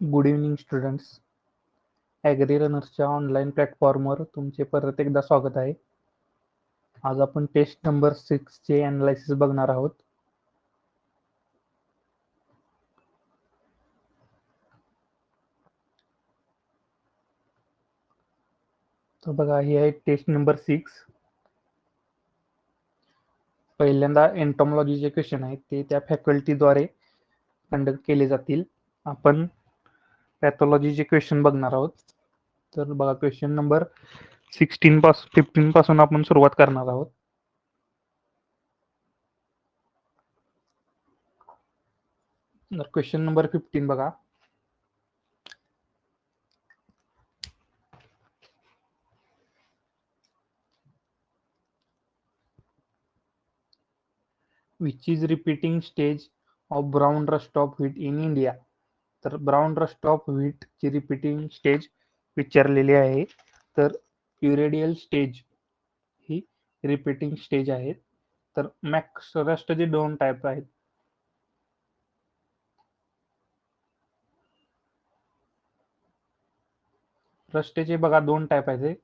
Good evening students. Agri रनर्सच्या online प्लॅटफॉर्मवर तुमचे परत एकदा स्वागत आहे. आज आपण टेस्ट नंबर 6 चे ॲनालिसिस बघणार आहोत. तर बघा, ही आहे टेस्ट नंबर 6. पहिल्यांदा एंटॉमॉलॉजीचे क्वेश्चन आहेत, ते त्या फॅकल्टीद्वारे कंडक्ट केले जातील. आपण पॅथॉलॉजीचे क्वेश्चन बघणार आहोत. तर बघा, क्वेश्चन नंबर 15 पासून आपण सुरुवात करणार आहोत. तर क्वेश्चन नंबर 15 बघा. Which is repeating stage of brown rust of wheat in India. तर ब्राउन रस्ट ऑफ व्हीट ची रिपीटिंग स्टेज विचारलेली आहे. तर युरेडियल स्टेज ही रिपीटिंग स्टेज आहे. तर मॅक्स रस्टचे 2 टाईप आहेत. रस्टेचे बघा 2 टाईप आहेत.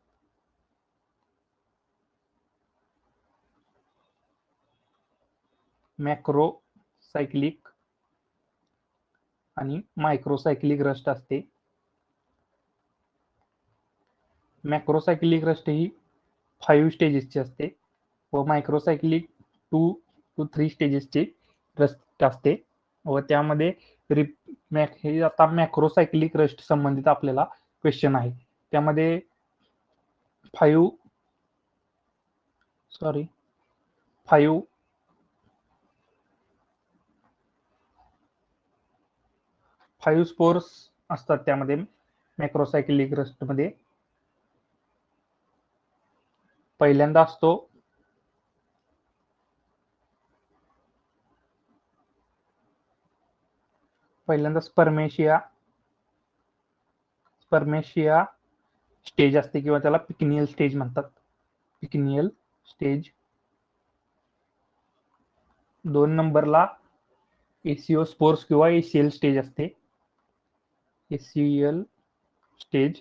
मॅक्रोसायक्लिक आणि मायक्रोसायक्लिक रस्ट असते. मॅक्रोसायक्लिक रस्ट ही 5 स्टेजेसची असते व मायक्रोसायक्लिक 2 to 3 स्टेजेसची रस्ट असते व त्यामध्ये हे आता मॅक्रोसायक्लिक रस्ट संबंधित आपल्याला क्वेश्चन आहे. त्यामध्ये 5 स्पोर्स असतात त्यामध्ये मॅक्रोसायक्लिक रस्ट मध्ये. पहिल्यांदा असतो स्पर्मेशिया स्टेज असते किंवा त्याला पिकनियल स्टेज म्हणतात. पिकनियल स्टेज. 2 नंबरला एसिओस्पोर्स किंवा एसीएल स्टेज असते. ACL stage.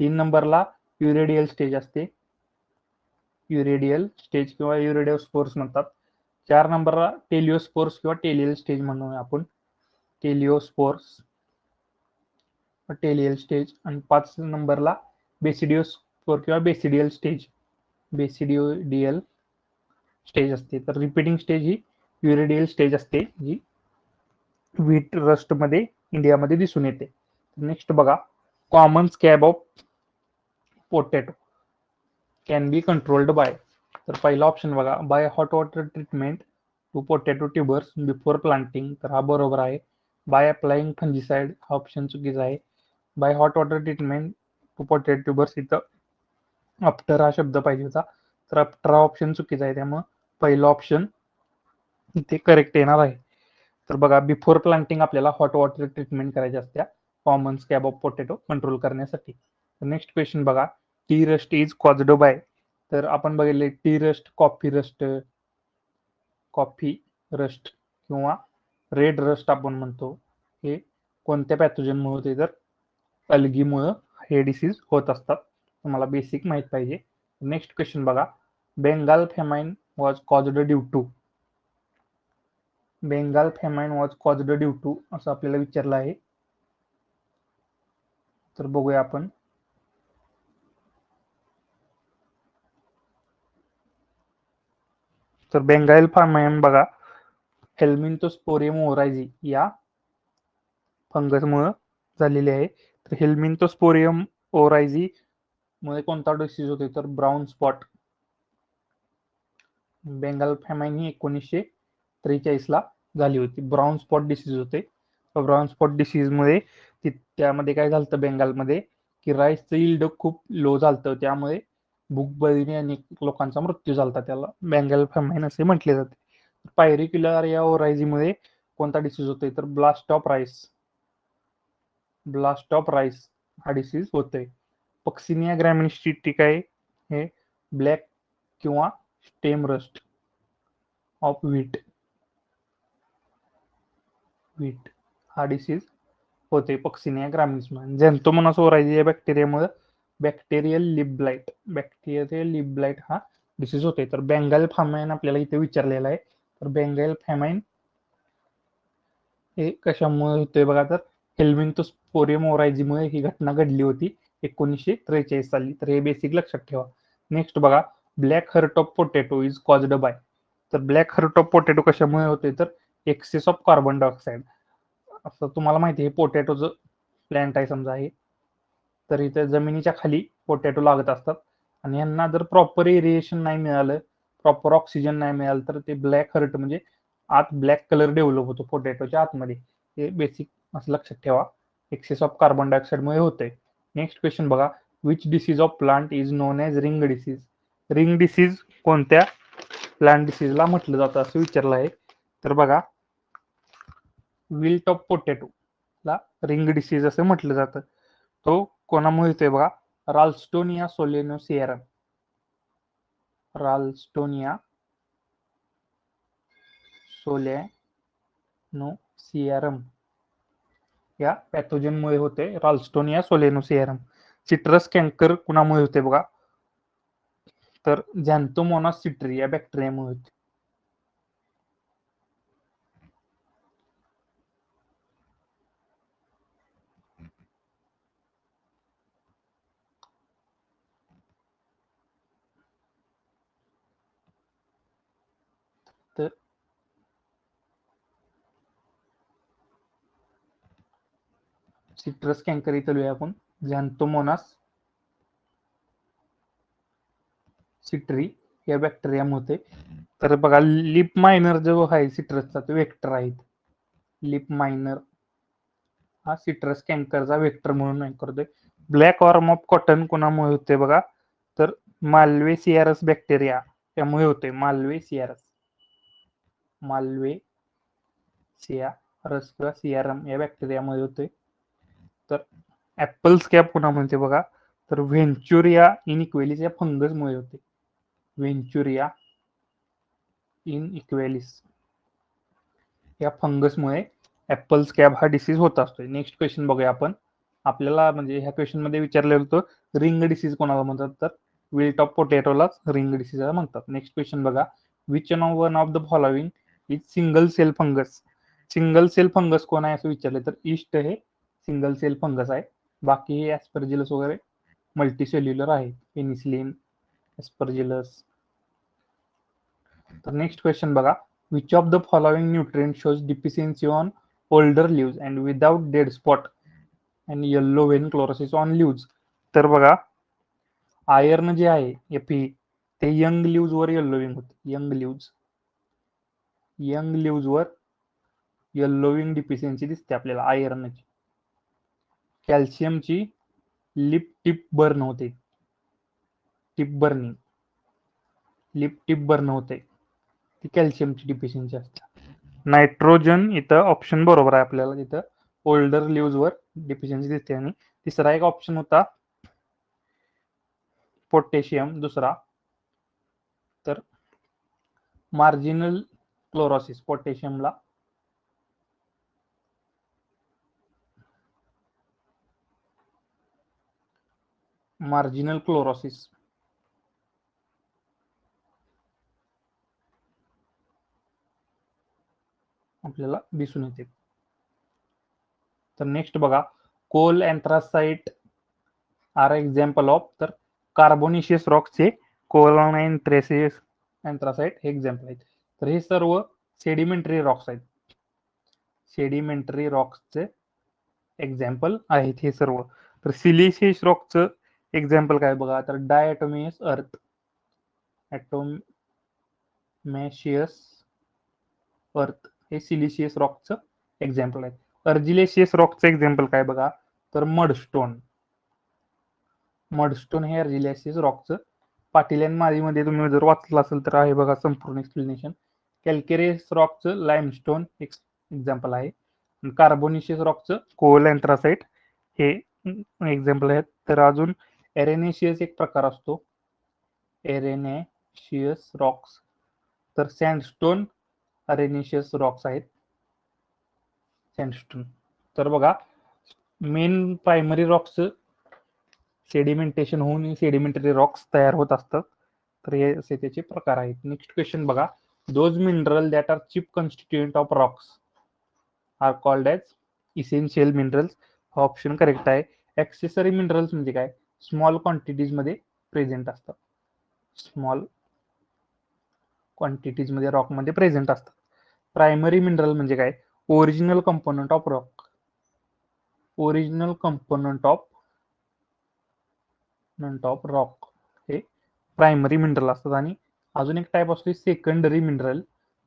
3 नंबरला युरेडियल स्टेज असते. युरेडियल स्टेज किंवा युरेडियोस्पोर्स म्हणतात. 4 नंबरला टेलिओस्पोर्स किंवा टेलियल स्टेज म्हणूया आपण. टेलिओस्पोर्स टेलियल स्टेज. आणि 5 नंबरला बेसिडियोस्पोर किंवा बेसिडियल स्टेज. बेसिडियल स्टेज असते. तर रिपीटिंग स्टेज ही युरेडियल स्टेज असते, जी व्हीट रस्ट मध्ये इंडियामध्ये दिसून येते. नेक्स्ट बघा, common scab of potato can be controlled by. तर पहिला ऑप्शन बघा, by hot water treatment to potato tubers before planting. तर हा बरोबर आहे. बाय अप्लाइंग फंजिसाइड हा ऑप्शन चुकीचा आहे. By hot water treatment to potato tubers, इथं आफ्टर हा शब्द पाहिजे होता. तर आफ्टर हा ऑप्शन चुकीचा आहे, त्यामुळे पहिला ऑप्शन इथे करेक्ट येणार आहे. तर बघा, बिफोर प्लांटिंग आपल्याला हॉट वॉटर ट्रीटमेंट करायची असत्या common scab of potato control करण्यासाठी. नेक्स्ट क्वेश्चन बघा, T rust is caused by. तर आपण बघितले टी रस्ट, कॉफी रस्ट किंवा रेड रस्ट आपण म्हणतो, हे कोणत्या पॅथोजनमुळे होते? तर अल्गीमुळे हे डिसीज होत असतात. तुम्हाला बेसिक माहित पाहिजे. नेक्स्ट क्वेश्चन बघा, Bengal famine was caused due to. Bengal famine was caused due to असं आपल्याला विचारलं आहे. तर बघूया आपण. तर बेंगाल फेमाइन बघा, हेल्मिंथोस्पोरियम ओरायझी या फंगसमुळे झालेली आहे. तर हेल्मिंथोस्पोरियम ओरायझी मुळे कोणता डिसीज होते? तर ब्राऊन स्पॉट. बेंगाल फेमाइन ही 1943 ला झाली होती. ब्राऊन स्पॉट डिसीज होते. ब्राऊन स्पॉट डिसीज मुळे त्यामध्ये काय झालं बेंगालमध्ये, की राईसचं यील्ड खूप लो झालं, त्यामुळे भूकबळीने अनेक लोकांचा मृत्यू झाला. त्याला बेंगाल फेमाइन असे म्हटले जाते. पायरिक्युलर या ओरायझीमुळे कोणता डिसीज होतोय? तर ब्लास्ट ऑफ राईस हा डिसीज होतोय. पक्सिनिया ग्रॅमिनिस्टिक काय हे ब्लॅक किंवा स्टेम रस्ट ऑफ व्हीट हा डिसीज होते पक्सिनिया ग्रामिनिस्मा. झॅन्थोमोनास ओरायझी या बॅक्टेरियामुळे बॅक्टेरियल लिप ब्लाइट हा डिसीज होते. तर बेंगाल फामाईन आपल्याला इथे विचारलेला आहे. तर बेंगाल फामाईन हे कशामुळे होते बघा, तर हेल्मिंथोस्पोरियम ओरायझीमुळे ही घटना घडली होती 1943 साली. तर हे बेसिक लक्षात ठेवा. नेक्स्ट बघा, black hurt of potato is caused by. तर ब्लॅक हर्ट ऑफ पोटॅटो कशामुळे होते, तर एक्सेस ऑफ कार्बन डायऑक्साईड. असं तुम्हाला माहिती आहे, पोटॅटोचं प्लॅन्ट आहे समजा हे, तर इथे जमिनीच्या खाली पोटॅटो लागत असतात आणि यांना जर प्रॉपर एरिएशन नाही मिळालं, प्रॉपर ऑक्सिजन नाही मिळालं, तर ते ब्लॅक हर्ट म्हणजे आत ब्लॅक कलर डेव्हलप होतो पोटॅटोच्या आतमध्ये. हे बेसिक असं लक्षात ठेवा, एक्सेस ऑफ कार्बन डायऑक्साईडमुळे होते. नेक्स्ट क्वेश्चन बघा, which disease of plant is known as ring disease. Ring disease कोणत्या प्लांट डिसीजला म्हटलं जातं असं विचारलं आहे. तर बघा, विल्ट ऑफ पोटॅटो ला रिंग डिसीज असं म्हटलं जातं. तो कोणामुळे येतोय बघा, राल्स्टोनिया सोलेनोसिएरम. राल्स्टोनिया सोलेनोसिएरम या पॅथोजनमुळे होते, राल्स्टोनिया सोलेनोसिएरम. सिट्रस कॅन्कर कुणामुळे होते बघा, तर झॅन्थोमोनास सिट्री या बॅक्टेरियामुळे होते. तर सिट्रस कॅन्कर इथं लिहूया आपण, झॅन्थोमोनास सिट्री या बॅक्टेरियामुळे होते. तर बघा, लिप मायनर जो आहे सिट्रसचा तो वेक्टर आहे. लिप मायनर हा सिट्रस कॅन्करचा वेक्टर म्हणून नाही करतोय. ब्लॅक ऑर्म ऑफ कॉटन कोणामुळे होते बघा, तर माल्वेसियारस बॅक्टेरिया त्यामुळे होते. माल्वेसियारस किंवा सियारम या बॅक्टेरियामुळे होते. तर ऍपल स्कॅब कुणामुळे होते बघा, तर व्हेंचुरिया इनइक्वेलिस या फंगसमुळे होते. व्हेंचुरिया इनइक्वेलिस या फंगसमुळे ऍपल स्कॅब हा डिसीज होत असतो. नेक्स्ट क्वेश्चन बघूया आपण. आपल्याला म्हणजे ह्या क्वेश्चन मध्ये विचारलेलं होतं रिंग डिसीज कोणाला म्हणतात, तर विल्ट ऑफ पोटॅटोलाच रिंग डिसीज म्हणतात. नेक्स्ट क्वेश्चन बघा, which one of the following is single cell fungus. Single cell fungus कोण आहे असं विचारले, तर ईस्ट हे सिंगल सेल फंगस आहे. बाकी हे ऍस्परजिलस वगैरे मल्टीसेल्युलर आहे, पेनिसिलिन, ऍस्परजिलस. तर नेक्स्ट क्वेश्चन बघा, which of the following nutrient shows deficiency on older leaves and without dead spot and yellow vein chlorosis on leaves. तर बघा, आयर्न जे आहे Fe ते यंग लिव्ज वर येल्लोविंग होते. यंग लिव्ज वर येल्लोविंग डिफिशियन्सी दिसते आपल्याला आयर्नची. कॅल्शियमची लिप टिप बर्न होते, लिप टिप बर्न होते, ती कॅल्शियमची डिफिशियन्सी असते. नायट्रोजन इथं ऑप्शन बरोबर आहे आपल्याला, तिथं ओल्डर लिव्ज वर डिफिशियन्सी दिसते. आणि तिसरा एक ऑप्शन होता पोटॅशियम, दुसरा तर मार्जिनल क्लोरोसिस. पोटॅशियमला मार्जिनल क्लोरोसिस आपल्याला दिसून येते. तर नेक्स्ट बघा, coal anthracite are example of. तर कार्बोनिशियस रॉक्सचे कोल अँथ्रासिस अँथ्रासाइट हे एक्झाम्पल आहेत. तर हे सर्व सेडिमेंटरी रॉक्स आहेत, सेडिमेंटरी रॉक्सचे एक्झाम्पल आहेत हे सर्व. तर सिलिशियस रॉकचं एक्झाम्पल काय बघा, तर डायटोमियस अर्थ, ॲटोमॅशियस अर्थ हे सिलिशियस रॉकचं एक्झाम्पल आहे. अर्जिलेशियस रॉकचं एक्झाम्पल काय बघा, तर मडस्टोन हे अर्जिलेशियस रॉकचं. पाटील अँड माळीमध्ये तुम्ही जर वाचलं असेल तर आहे बघा संपूर्ण एक्सप्लेनेशन. कॅल्केरियस रॉकचं लाईमस्टोन एक्झाम्पल आहे. कार्बोनिशियस रॉकचं कोल अँथ्रासाइट हे एक्झाम्पल आहेत. तर अजून एरेनेशियस एक प्रकार असतो, एरेनेशियस रॉक्स. तर सँडस्टोन अरेनेशियस रॉक्स आहेत, सँडस्टोन. तर बघा, मेन प्रायमरी रॉक्स सेडिमेंटेशन होऊन सेडिमेंटरी रॉक्स तयार होत असतात. तर हे असे त्याचे प्रकार आहेत. नेक्स्ट क्वेश्चन बघा, those mineral that are chief constituent of rocks are called as essential minerals. हा ऑप्शन करेक्ट आहे. ऍक्सेसरी मिनरल्स म्हणजे काय, स्मॉल क्वांटिटीज मध्ये प्रेझेंट असतात, स्मॉल क्वांटिटीज मध्ये रॉक मध्ये प्रेझेंट असतात. प्रायमरी मिनरल म्हणजे काय, original component of rock, original component of rock हे प्रायमरी मिनरल असतात. आणि अजून एक टाईप असतो सेकंडरी मिनरल.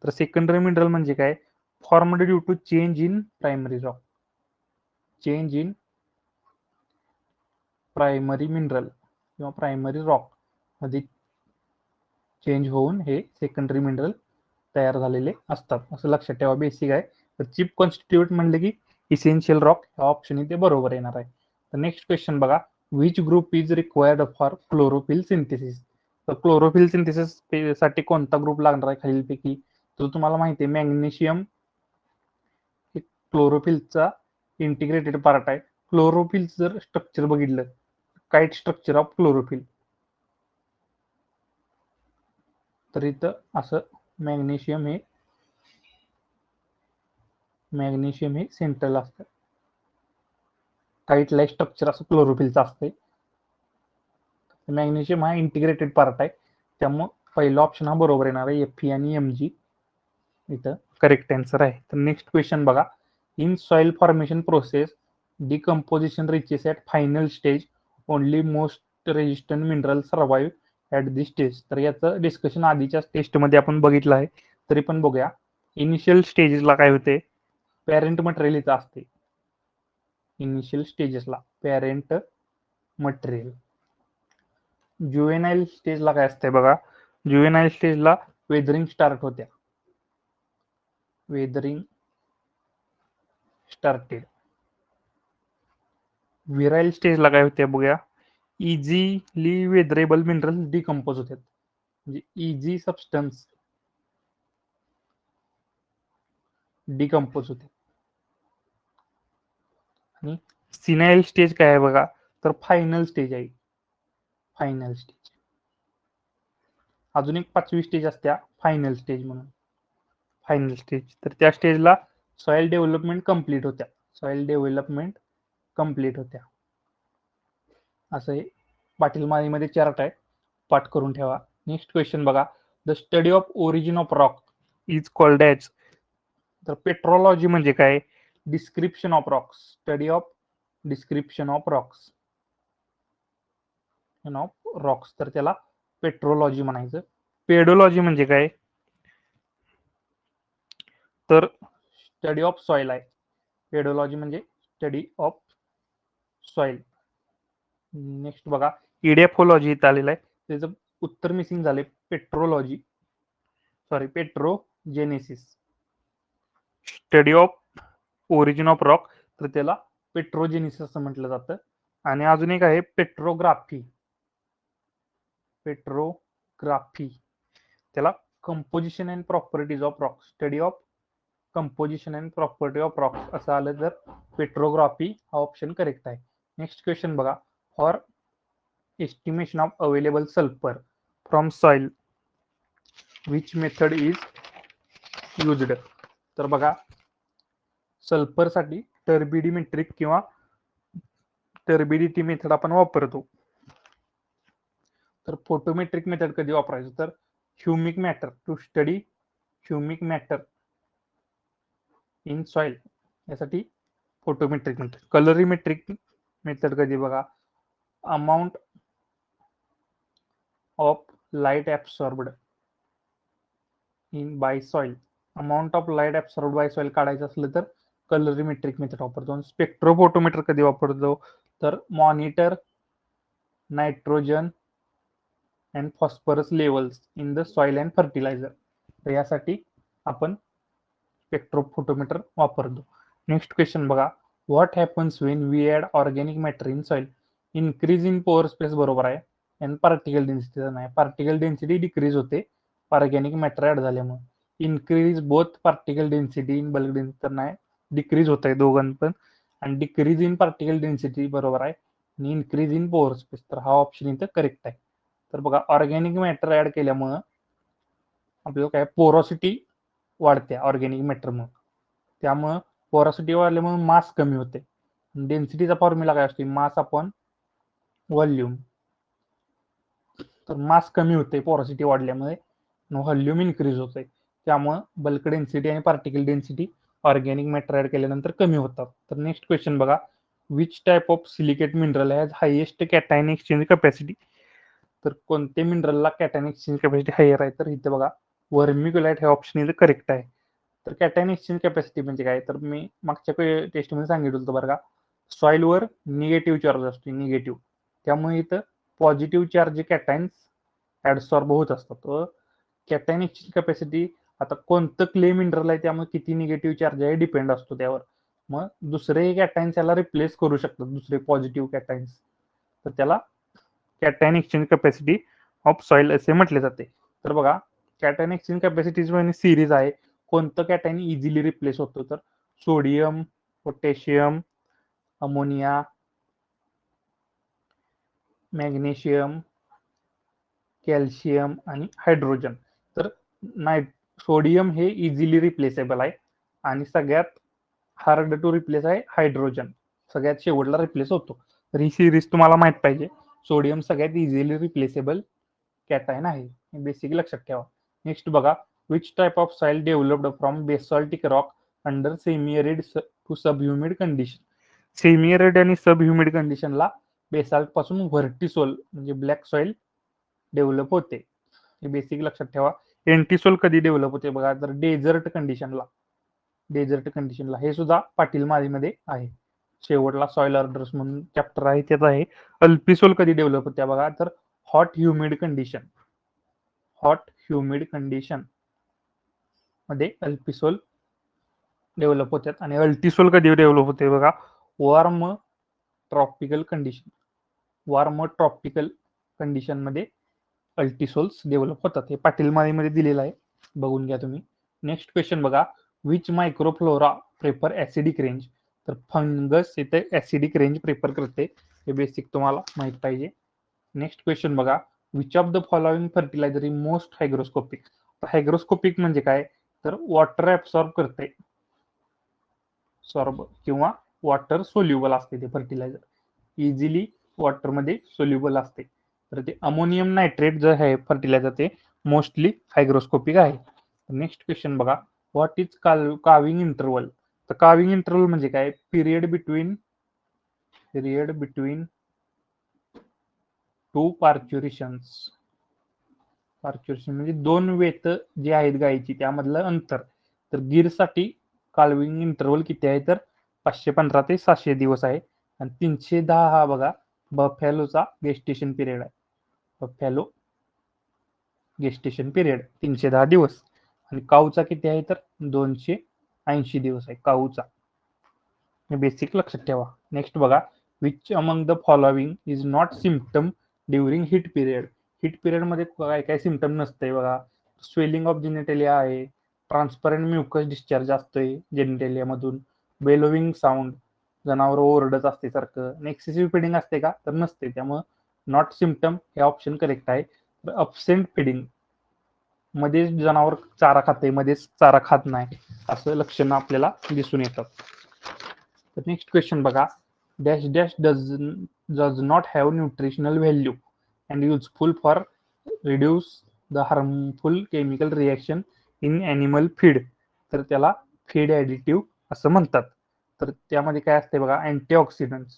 तर सेकंडरी मिनरल म्हणजे काय, formed due to change in primary rock, change in primary mineral किंवा प्रायमरी रॉक मध्ये चेंज होऊन हे सेकंडरी मिनरल तयार झालेले असतात, असं लक्षात ठेवा. बेसिक आहे. तर चिप कॉन्स्टिट्यूट म्हणले की इसेन्शियल रॉक हा ऑप्शन इथे बरोबर येणार आहे. तर नेक्स्ट क्वेश्चन बघा, which group is required for chlorophyll synthesis. तर क्लोरोफिल सिंथेसिस साठी कोणता ग्रुप लागणार आहे खालीलपैकी. तर तुम्हाला माहिती आहे मॅग्नेशियम हे क्लोरोफिलचा इंटिग्रेटेड पार्ट आहे. क्लोरोफिल जर स्ट्रक्चर बघितलं, काइट स्ट्रक्चर ऑफ क्लोरोफिल, तर इथं असं मॅग्नेशियम हे सेंट्रल असतं, काइट लाईक स्ट्रक्चर असं क्लोरोफिलचं असतंय. मॅग्नेशियम हा इंटिग्रेटेड पार्ट आहे, त्यामुळे पहिला ऑप्शन हा बरोबर येणार आहे. Fe आणि Mg इथं करेक्ट आन्सर आहे. तर नेक्स्ट क्वेश्चन बघा, in soil formation process decomposition reaches at final stage, only most resistant mineral survive at this stage. तर याचं डिस्कशन आधीच्या टेस्टमध्ये आपण बघितलं आहे, तरी पण बघूया. इनिशियल स्टेजेसला काय होते, पॅरेंट मटेरियल इथं असते. इनिशियल स्टेजेसला पॅरेंट मटेरियल. ज्युएनाइल स्टेजला काय असतंय बघा, ज्युएनाइल स्टेजला वेदरिंग स्टार्ट होत्या, वेदरिंग स्टार्टेड. विराइल स्टेजला काय होते बघूया, इझिली वेदरेबल मिनरल डिकम्पोज होतात, म्हणजे इझी सबस्टन्स डिकम्पोज होते. आणि सिनाइल स्टेज काय आहे बघा, तर फायनल स्टेज आहे, फायनल स्टेज. अजून एक 5वी स्टेज असत्या फायनल स्टेज म्हणून, फायनल स्टेज. तर त्या स्टेजला सॉइल डेव्हलपमेंट कंप्लीट होत्या, सॉइल डेव्हलपमेंट कंप्लीट होत्या. असं हे पाटील माळीमध्ये चार्ट आहे, पाठ करून ठेवा. नेक्स्ट क्वेश्चन बघा, the study of origin of rock is called as. तर पेट्रोलॉजी म्हणजे काय, description of rocks, study of description of rocks, तर त्याला पेट्रोलॉजी म्हणायचं. पेडोलॉजी म्हणजे काय, तर स्टडी ऑफ सॉइल आहे. पेडोलॉजी म्हणजे स्टडी ऑफ सॉइल. नेक्स्ट बघा, इडेफोलॉजी इथं आलेलं आहे, त्याचं उत्तर मिसिंग झाले, petrology, sorry petrogenesis. Study of origin of rock, तर त्याला पेट्रोजेनेसिस असं म्हटलं जातं. आणि अजून एक आहे पेट्रोग्राफी, पेट्रोग्राफी त्याला composition and properties of rock, study of composition and property of rock असं आलं तर पेट्रोग्राफी हा ऑप्शन करेक्ट आहे. नेक्स्ट क्वेश्चन बघा, for estimation of available sulphur from soil which method is used. तर बघा, सल्फर साठी टर्बिडिमेट्रिक किंवा टर्बिडिटी मेथड आपण वापरतो. तर फोटोमेट्रिक मेथड कधी वापरायचं, तर humic matter, to study humic matter in soil, यासाठी फोटोमेट्रिक मेथड. कलरीमेट्रिक मेथड कधी बघा, amount of light absorbed in by soil, amount of light absorbed by soil काढायचं असलं तर कलरीमेट्रिक मेथड वापरतो. स्पेक्ट्रोफोटोमीटर कधी वापरतो, तर monitor nitrogen and phosphorus levels in the soil and fertiliser, तर यासाठी आपण स्पेक्ट्रोफोटोमीटर वापरतो. नेक्स्ट क्वेश्चन बघा, what happens when we add organic matter in soil, increase in pore space बरोबर आहे, आणि पार्टिकल डेन्सिटी नाही, पार्टिकल डेन्सिटी डिक्रीज होते ऑर्गॅनिक मॅटर ऍड झाल्यामुळे. Increase both particle density in bulk density तर नाही, डिक्रीज होत आहे दोघांना पण. आणि डिक्रीज इन पार्टिकल डेन्सिटी बरोबर आहे आणि इन्क्रीज इन पोअर स्पेस, तर हा ऑप्शन इथं करेक्ट आहे. तर बघा ऑर्गॅनिक मॅटर ऍड केल्यामुळं आपल्याला काय पोरॉसिटी वाढते ऑर्गॅनिक मॅटरमुळे, त्यामुळं पोरॉसिटी वाढल्यामुळे मास कमी होते. डेन्सिटीचा फॉर्म्युला काय असतो, मास अपॉन व्हॉल्यूम. तर मास कमी होते पोरॉसिटी वाढल्यामुळे, व्हॉल्यूम इन्क्रीज होते, त्यामुळे बल्क डेन्सिटी आणि particle density organic matter add केल्यानंतर कमी होतात. तर नेक्स्ट क्वेश्चन बघा, which type of silicate mineral has highest cation exchange capacity. तर कोणत्या मिनरलला कॅटायन एक्सचेंज कॅपॅसिटी हायर आहे, तर इथे बघा वर्मिक्युलाइट हे ऑप्शन इथे करेक्ट आहे. तर कॅटायन एक्सचेंज कॅपॅसिटी म्हणजे काय, तर मी मागच्या टेस्टमध्ये सांगितलं होतं बरं का, सॉइलवर निगेटिव्ह चार्ज असतो, निगेटिव्ह, त्यामुळे इथं पॉझिटिव्ह चार्ज कॅटायन्स ऍडसॉर्ब होत असतात. कॅटायन एक्सचेंज कॅपॅसिटी, आता कोणतं क्ले मिनरल आहे त्यामुळे किती निगेटिव्ह चार्ज आहे डिपेंड असतो त्यावर. मग दुसरे कॅटायन्स याला रिप्लेस करू शकतात, दुसरे पॉझिटिव्ह कॅटायन्स, तर त्याला cation exchange capacity of soil असे म्हटले जाते. तर बघा कॅटायन एक्सचेंज कॅपॅसिटीज सिरीज आहे, कोणतं कॅटायन इझिली रिप्लेस होतो, तर sodium, potassium, ammonia, magnesium, calcium आणि हायड्रोजन. तर सोडियम हे इझिली रिप्लेसेबल आहे आणि सगळ्यात हार्ड टू रिप्लेस आहे हायड्रोजन, सगळ्यात शेवटला रिप्लेस होतो. तर ही सिरीज तुम्हाला माहित पाहिजे. सोडियम सगळ्यात इझिली रिप्लेसेबल कॅटायन आहे, बेसिक लक्षात ठेवा. नेक्स्ट बघा, which type of soil developed from basaltic rock under semi arid to sub humid condition. Semi arid आणि सब ह्युमिड कंडिशनला बेसाल्ट पासून व्हर्टिसोल म्हणजे ब्लॅक सॉइल डेव्हलप होते, हे बेसिक लक्षात ठेवा. एंटीसोल कधी डेव्हलप होते बघा, तर डेझर्ट कंडिशनला, डेझर्ट कंडिशनला. हे सुद्धा पाटील माळीमध्ये आहे, शेवटला सॉइल ऑर्डर्स म्हणून चॅप्टर आहे त्यात आहे. अल्पिसोल कधी डेव्हलप होत्या बघा, तर hot humid condition, hot humid condition मध्ये अल्पिसोल डेव्हलप होतात. आणि अल्टिसोल कधी डेव्हलप होते बघा, warm tropical condition, warm tropical condition मध्ये अल्टिसोल्स डेव्हलप होतात. हे पाटील माळीमध्ये दिलेलं आहे, बघून घ्या तुम्ही. नेक्स्ट क्वेश्चन बघा, which microflora prefer acidic range. तर फंगस इथे ऍसिडिक रेंज प्रेफर करते, हे बेसिक तुम्हाला माहित पाहिजे. नेक्स्ट क्वेश्चन बघा, which of the following fertiliser is most hygroscopic. Hygroscopic म्हणजे काय, तर वॉटर ऍब्सॉर्ब करते, सॉर्ब किंवा वॉटर सोल्युबल असते ते फर्टिलायझर, इझिली वॉटरमध्ये सोल्युबल असते. तर ते अमोनियम नायट्रेट जे आहे फर्टिलायझर ते मोस्टली हायग्रोस्कोपिक आहे. नेक्स्ट क्वेश्चन बघा, व्हॉट इज काविंग इंटरवल. तर काविंग इंटरवल म्हणजे काय, पिरियड बिटवीन टू पार्च्युरेशन्स. पार्च्युरेशन म्हणजे दोन वेत जे आहेत गायीची त्यामधलं अंतर. तर गिरसाठी काल्विंग इंटरवल किती आहे, तर 515 ते 700 दिवस आहे. आणि 310 हा बघा बफॅलोचा गेस्टेशन पिरियड आहे, बफॅलो गेस्टेशन पिरियड 310 दिवस. आणि काऊचा किती आहे, तर 280 दिवस आहे काऊचा, बेसिक लक्षात ठेवा. नेक्स्ट बघा, which among the following is not symptom during hit period. Hit period मध्ये काय काय सिम्पटम नसते बघा, स्वेलिंग ऑफ जेनेटेलिया आहे, ट्रान्सपरंट म्युकस डिस्चार्ज असतोय जेनेटेलिया मधून, बेलोविंग साऊंड, जनावर ओरडत असते सारखं, एक्सेसिव्ह फिडिंग असते का, तर नसते, त्यामुळे नॉट सिम्पटम हे ऑप्शन करेक्ट आहे. अबसेंट फिडिंग मध्ये जनावर चारा खाते मध्येच चारा खात नाही, असं लक्षणं आपल्याला दिसून येतात. तर नेक्स्ट क्वेश्चन बघा, dash dash does not have nutritional value and useful for reduce the harmful chemical reaction in animal feed. तर त्याला फीड ॲडिटिव्ह असं म्हणतात. तर त्यामध्ये काय असते बघा, अँटीऑक्सिडंट्स,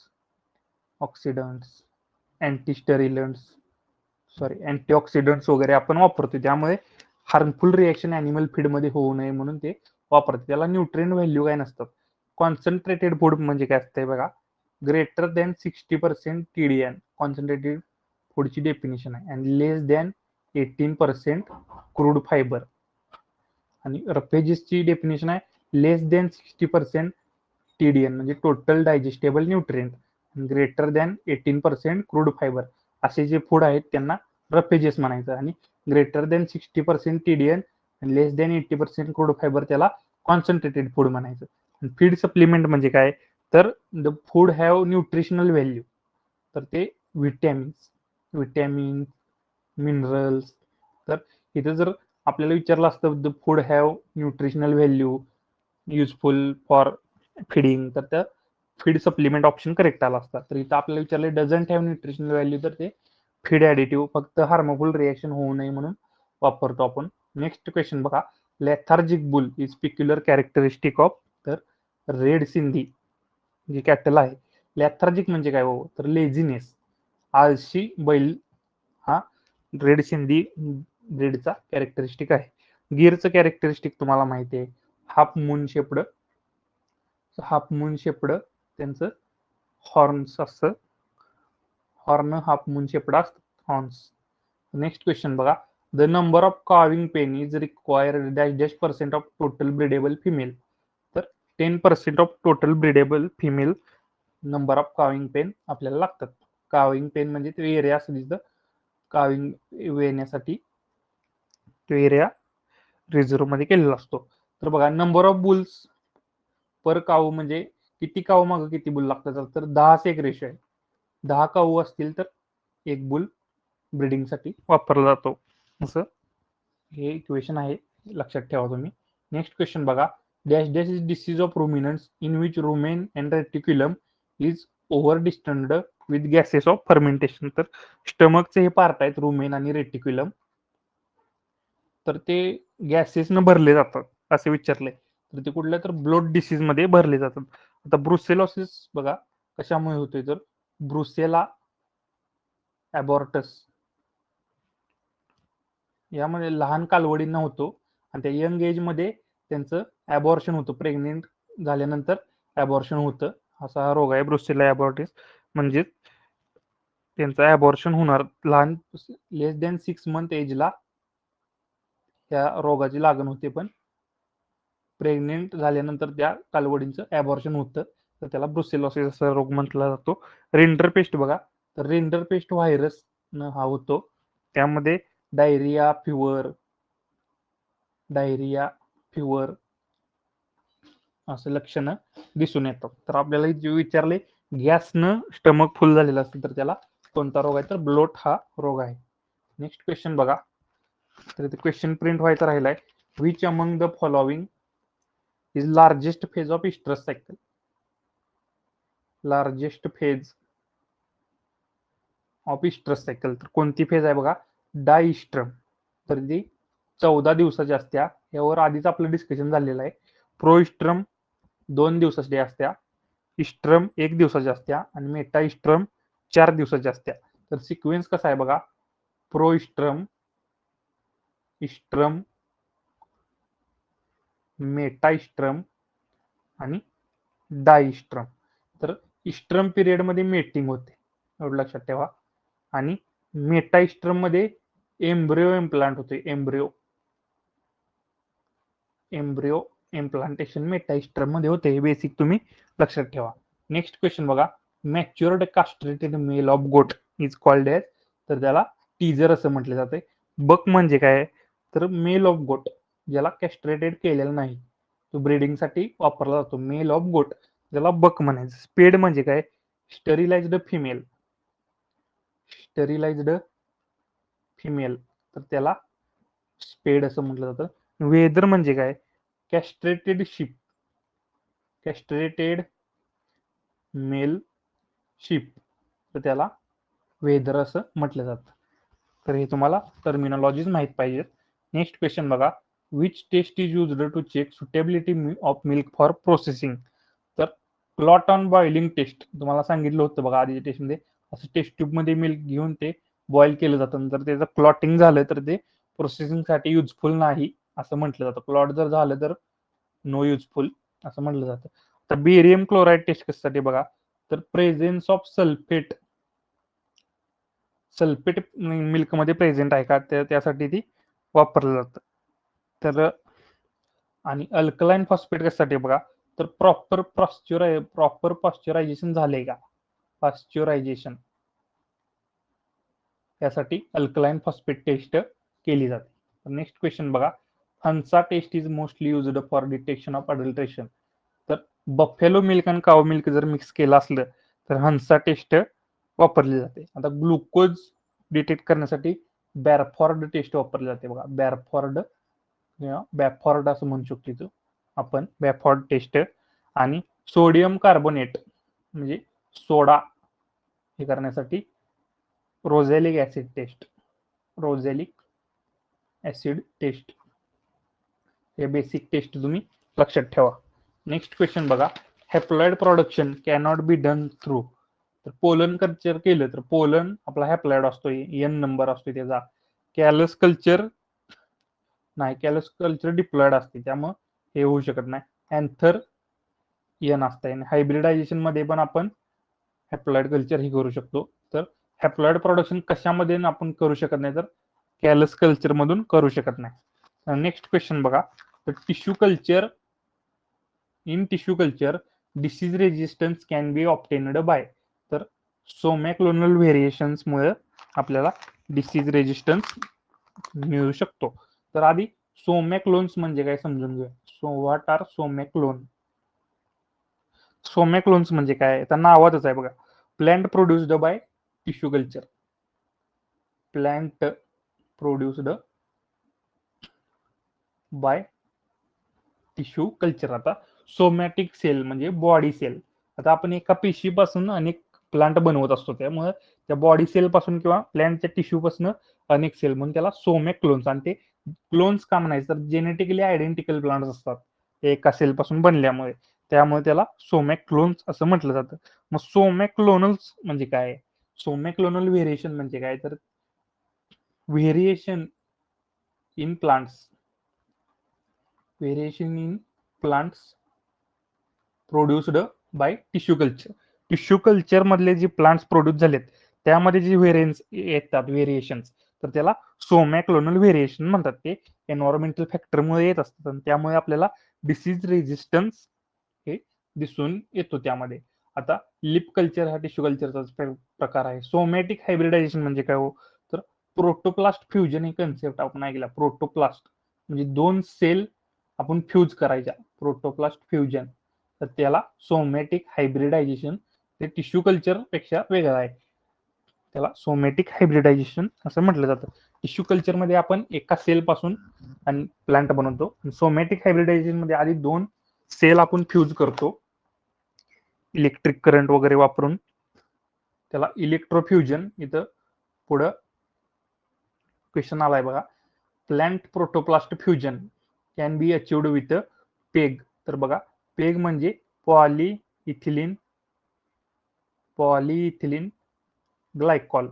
अँटीऑक्सिडंट्स वगैरे आपण वापरतो, त्यामुळे हार्मफुल रिएक्शन ॲनिमल फीड मध्ये होऊ नये म्हणून ते वापरतात. त्याला न्यूट्रिएंट व्हॅल्यू काय नसतात. कॉन्सन्ट्रेटेड फूड म्हणजे काय असतंय बघा, ग्रेटर दॅन 60% TDN कॉन्सन्ट्रेटेड फूडची डेफिनेशन आहे, आणि लेस दॅन 18% क्रूड फायबर. आणि रफेजेसची डेफिनेशन आहे लेस दॅन 60% TDN म्हणजे total digestible nutrient, greater than 18% crude fibre. असे जे फूड आहेत त्यांना रफेजेस म्हणायचं, आणि ग्रेटर दॅन 60% TDN आणि लेस दॅन 80% क्रूड फायबर त्याला कॉन्सन्ट्रेटेड फूड म्हणायचं. फीड सप्लिमेंट म्हणजे काय, तर the food have nutritional value, तर ते विटॅमिन्स मिनरल्स. तर इथे जर आपल्याला विचारलं असतं the food have nutritional value useful for feeding, तर त्या फीड सप्लिमेंट ऑप्शन करेक्ट आला असता. तर इथं आपल्याला विचारले डझंट हॅव न्यूट्रिशनल व्हॅल्यू, तर ते फीड ॲडिटिव्ह फक्त हार्मफुल रिएक्शन होऊ नये म्हणून वापरतो आपण. नेक्स्ट क्वेश्चन बघा, lethargic boule is peculiar characteristic of, तर रेड सिंधी जी कॅटल आहे. लेथार्जिक म्हणजे काय हो, तर लेझिनेस, आळशी बैल हा रेड सिंधी ब्रीडचा कॅरेक्टरिस्टिक आहे. गिरचं कॅरेक्टरिस्टिक तुम्हाला माहिती आहे, हाफ मून शेपड त्यांचं हॉर्न्स असतं, हॉर्न हाफ मून शेपड असतं, हॉर्न्स. नेक्स्ट क्वेश्चन बघा, the number of calving pen is required dash dash percent of total breedable female, तर 10% of total breedable female number of calving pen आपल्याला लागतात. Calving pen म्हणजे तो area असं दिसतं calving वेण्यासाठी, तो एरिया रिझर्व मध्ये केलेला असतो. तर बघा, नंबर ऑफ बुल्स पर काऊ म्हणजे किती काऊ मागं किती बुल लागतात, तर 10:1 रेशो आहे. 10 काऊ असतील तर एक बुल ब्रिडिंगसाठी वापरला जातो, असं हे इक्वेशन आहे, लक्षात ठेवा तुम्ही. नेक्स्ट क्वेश्चन बघा, dash dash is disease of ruminants in which rumen and reticulum is over distended with gases of fermentation. तर स्टमकचे हे पार्ट आहेत रुमेन आणि रेटिक्युलम, तर ते गॅसेसनं भरले जातात असे विचारले, तर ते कुठल्या तर ब्लोट डिसीज मध्ये भरले जातात. आता ब्रुसेलॉसिस बघा कशामुळे होतोय, तर ब्रुसेला ॲबॉर्टस यामध्ये लहान कालवडींना होतो आणि त्या यंग एज मध्ये त्यांचं ॲबॉर्शन होतं, प्रेग्नेंट झाल्यानंतर ॲबॉर्शन होतं, असा हा रोग आहे ब्रुसेला ॲबॉर्टिस. म्हणजे त्यांचं ॲबॉर्शन होणार लहान, लेस दॅन 6 मंथ एजला त्या रोगाची लागण होते, पण प्रेग्नेंट झाल्यानंतर त्या कालवडींचं ॲबॉर्शन होतं, तर त्याला ब्रुसेलॉसिस असा रोग म्हटला जातो. रेंडर पेस्ट बघा, तर रेंडर पेस्ट व्हायरस हा होतो, त्यामध्ये डायरिया फिवर असं लक्षणं दिसून येतात. तर आपल्याला जे विचारले गॅसनं स्टमक फुल झालेलं असतं, तर त्याला कोणता रोग आहे, तर ब्लोट हा रोग आहे. नेक्स्ट क्वेश्चन बघा, तर क्वेश्चन प्रिंट व्हायचा राहिलाय, which among the following is largest phase of इस्ट्रस cycle. Largest phase of इस्ट्रस cycle, तर कोणती फेज आहे बघा, डायइस्ट्रम, तर ती 14 दिवसाची असत्या, यावर आधीच आपलं डिस्कशन झालेलं आहे. प्रोइस्ट्रम 2 दिवसाची असत्या, इस्ट्रम 1 दिवसाची असत्या आणि मेटा इस्ट्रम 4 दिवसाची असत्या. तर सिक्वेन्स कसा आहे बघा, प्रोइस्ट्रम, इस्ट्रम, मेटा इस्ट्रम आणि डायइस्ट्रम. तर इस्ट्रम पिरियड मध्ये मेटिंग होते, एवढं लक्षात ठेवा, आणि मेटा इस्ट्रम मध्ये एम्ब्रिओ इम्प्लांट होते, एम्ब्रिओ इम्प्लांटेशन मेटा इस्ट्रम मध्ये होते, हे बेसिक तुम्ही लक्षात ठेवा. नेक्स्ट क्वेश्चन बघा, matured castrated male of goat is called as, तर त्याला टीजर असं म्हटलं जाते. बक म्हणजे काय, तर मेल ऑफ गोट ज्याला कॅस्ट्रेटेड केलेलं नाही, तो ब्रीडिंगसाठी वापरला जातो, मेल ऑफ गोट ज्याला बक म्हणायचं. स्पेड म्हणजे काय, स्टरिलाइज्ड स्टरिलाइज्ड फिमेल, तर त्याला स्पेड असं म्हटलं जातं. वेदर म्हणजे काय, कॅस्ट्रेटेड कॅस्ट्रेटेड मेल शिप, तर त्याला वेदर असं म्हटलं जातं. तर हे तुम्हाला टर्मिनॉलॉजीज माहित पाहिजेत. नेक्स्ट क्वेश्चन बघा, which test is used to check suitability of milk for processing. तर क्लॉट ऑन बॉइलिंग टेस्ट तुम्हाला सांगितलं होतं बघा आधीच्या टेस्टमध्ये, असं टेस्ट ट्यूब मध्ये मिल्क घेऊन ते बॉईल केलं जातं, जर त्याचं क्लॉटिंग झालं तर ते प्रोसेसिंगसाठी युजफुल नाही असं म्हटलं जातं. क्लॉट जर झालं तर नो युजफुल असं म्हटलं जातं. तर बेरियम क्लोराईड टेस्ट कशासाठी बघा, तर प्रेझेन्स ऑफ सल्फेट मिल्कमध्ये प्रेझेंट आहे का, त्यासाठी ती वापरलं जातं. तर आणि अल्कलाइन फॉस्फेट कशासाठी बघा, तर प्रॉपर पॉस्चरायझेशन झाले का, पॉस्चरायझेशन यासाठी अल्कलाइन फॉस्फेट टेस्ट केली जाते. नेक्स्ट क्वेश्चन बघा, Hansa test is mostly used for detection of adulteration. तर बफेलो मिल्क आणि काव मिल्क जर मिक्स केलं असलं तर हंसा टेस्ट वापरली जाते. आता ग्लुकोज डिटेक्ट करण्यासाठी बॅरफॉर्ड टेस्ट वापरली जाते बघा. बॅरफॉर्ड किंवा बॅफॉर्ड असं म्हणू शकतो आपण, बॅफॉर्ड टेस्ट. आणि सोडियम कार्बोनेट म्हणजे सोडा हे करण्यासाठी रोझॅलिक ऍसिड टेस्ट. रोझॅलिक ऍसिड टेस्ट हे बेसिक टेस्ट तुम्ही लक्षात ठेवा. नेक्स्ट क्वेश्चन बघा. Haploid production cannot be done through. तर पोलन कल्चर केलं तर पोलन आपला हॅप्लॉइड असतो, एन नंबर असतो त्याचा. कॅलस कल्चर नाही, कॅलस कल्चर डिप्लॉइड असते, त्यामुळे हे होऊ शकत नाही. अँथर एन असते. आणि हायब्रिडायझेशन मध्ये पण आपण हॅप्लॉइड कल्चर ही करू शकतो. तर हॅप्लॉइड प्रोडक्शन कशामध्ये आपण करू शकत नाही, तर कॅलस कल्चर मधून करू शकत नाही. नेक्स्ट क्वेश्चन बघा. तर tissue culture, in tissue culture disease resistance can be obtained by. तर सोमॅक्लोनल व्हेरिएशन्स मुळे आपल्याला डिसीज रेजिस्टन्स मिळू शकतो. तर आधी सोमॅक्लोन्स म्हणजे काय समजून घेऊया. What R सोमॅक्लोन. सोमॅक्लोन्स म्हणजे काय, तर नावातच आहे बघा. Plant produced by tissue culture. Plant produced by tissue culture. आता सोमॅटिक सेल म्हणजे बॉडी सेल. आता आपण एका पेशीपासून अनेक प्लांट बनवत असतो, त्यामुळे त्या बॉडी सेल पासून किंवा प्लांटच्या टिश्यू पासून अनेक सेल, म्हणून त्याला सोमॅक क्लोन्स. आणि ते क्लोन्स का म्हणायचं, तर जेनेटिकली आयडेंटिकल प्लांट असतात ते एका सेल पासून बनल्यामुळे, त्यामुळे त्याला सोमॅक क्लोन्स असं म्हटलं जातं. मग सोमॅक क्लोनल्स म्हणजे काय, सोमॅक क्लोनल व्हेरिएशन म्हणजे काय, तर variation in plants, variation in plants produced by tissue culture. Tissue culture मधले जे प्लांट्स प्रोड्यूस झालेत त्यामध्ये जे व्हेरियन्स येतात, व्हेरिएशन्स, तर त्याला सोमॅक्लोनल व्हेरिएशन म्हणतात. ते एन्व्हायरमेंटल फॅक्टरमुळे येत असतात आणि त्यामुळे आपल्याला डिसीज रेजिस्टन्स हे दिसून येतो त्यामध्ये. आता लिप कल्चर हा टिश्यू कल्चरचा प्रकार आहे. सोमॅटिक हायब्रिडायझेशन म्हणजे काय हो, तर प्रोटोप्लास्ट फ्युजन ही कन्सेप्ट आपण ऐकला. प्रोटोप्लास्ट म्हणजे दोन सेल आपण फ्यूज करायच्या, प्रोटोप्लास्ट फ्युजन. तर त्याला सोमॅटिक हायब्रिडायझेशन, ते टिश्यू कल्चर पेक्षा वेगळं आहे, त्याला सोमॅटिक हायब्रिडायझेशन असं म्हटलं जातं. टिश्यू कल्चर मध्ये आपण एका सेल पासून आणि प्लांट बनवतो. सोमॅटिक हायब्रिडायझेशन मध्ये आधी दोन सेल आपण फ्यूज करतो इलेक्ट्रिक करंट वगैरे वापरून, त्याला इलेक्ट्रोफ्युजन. इथं पुढं क्वेश्चन आलाय बघा. Plant protoplast fusion can be अचिव्ड with peg. तर बघा, पेग म्हणजे पॉलीइथिलीन ग्लायकॉल,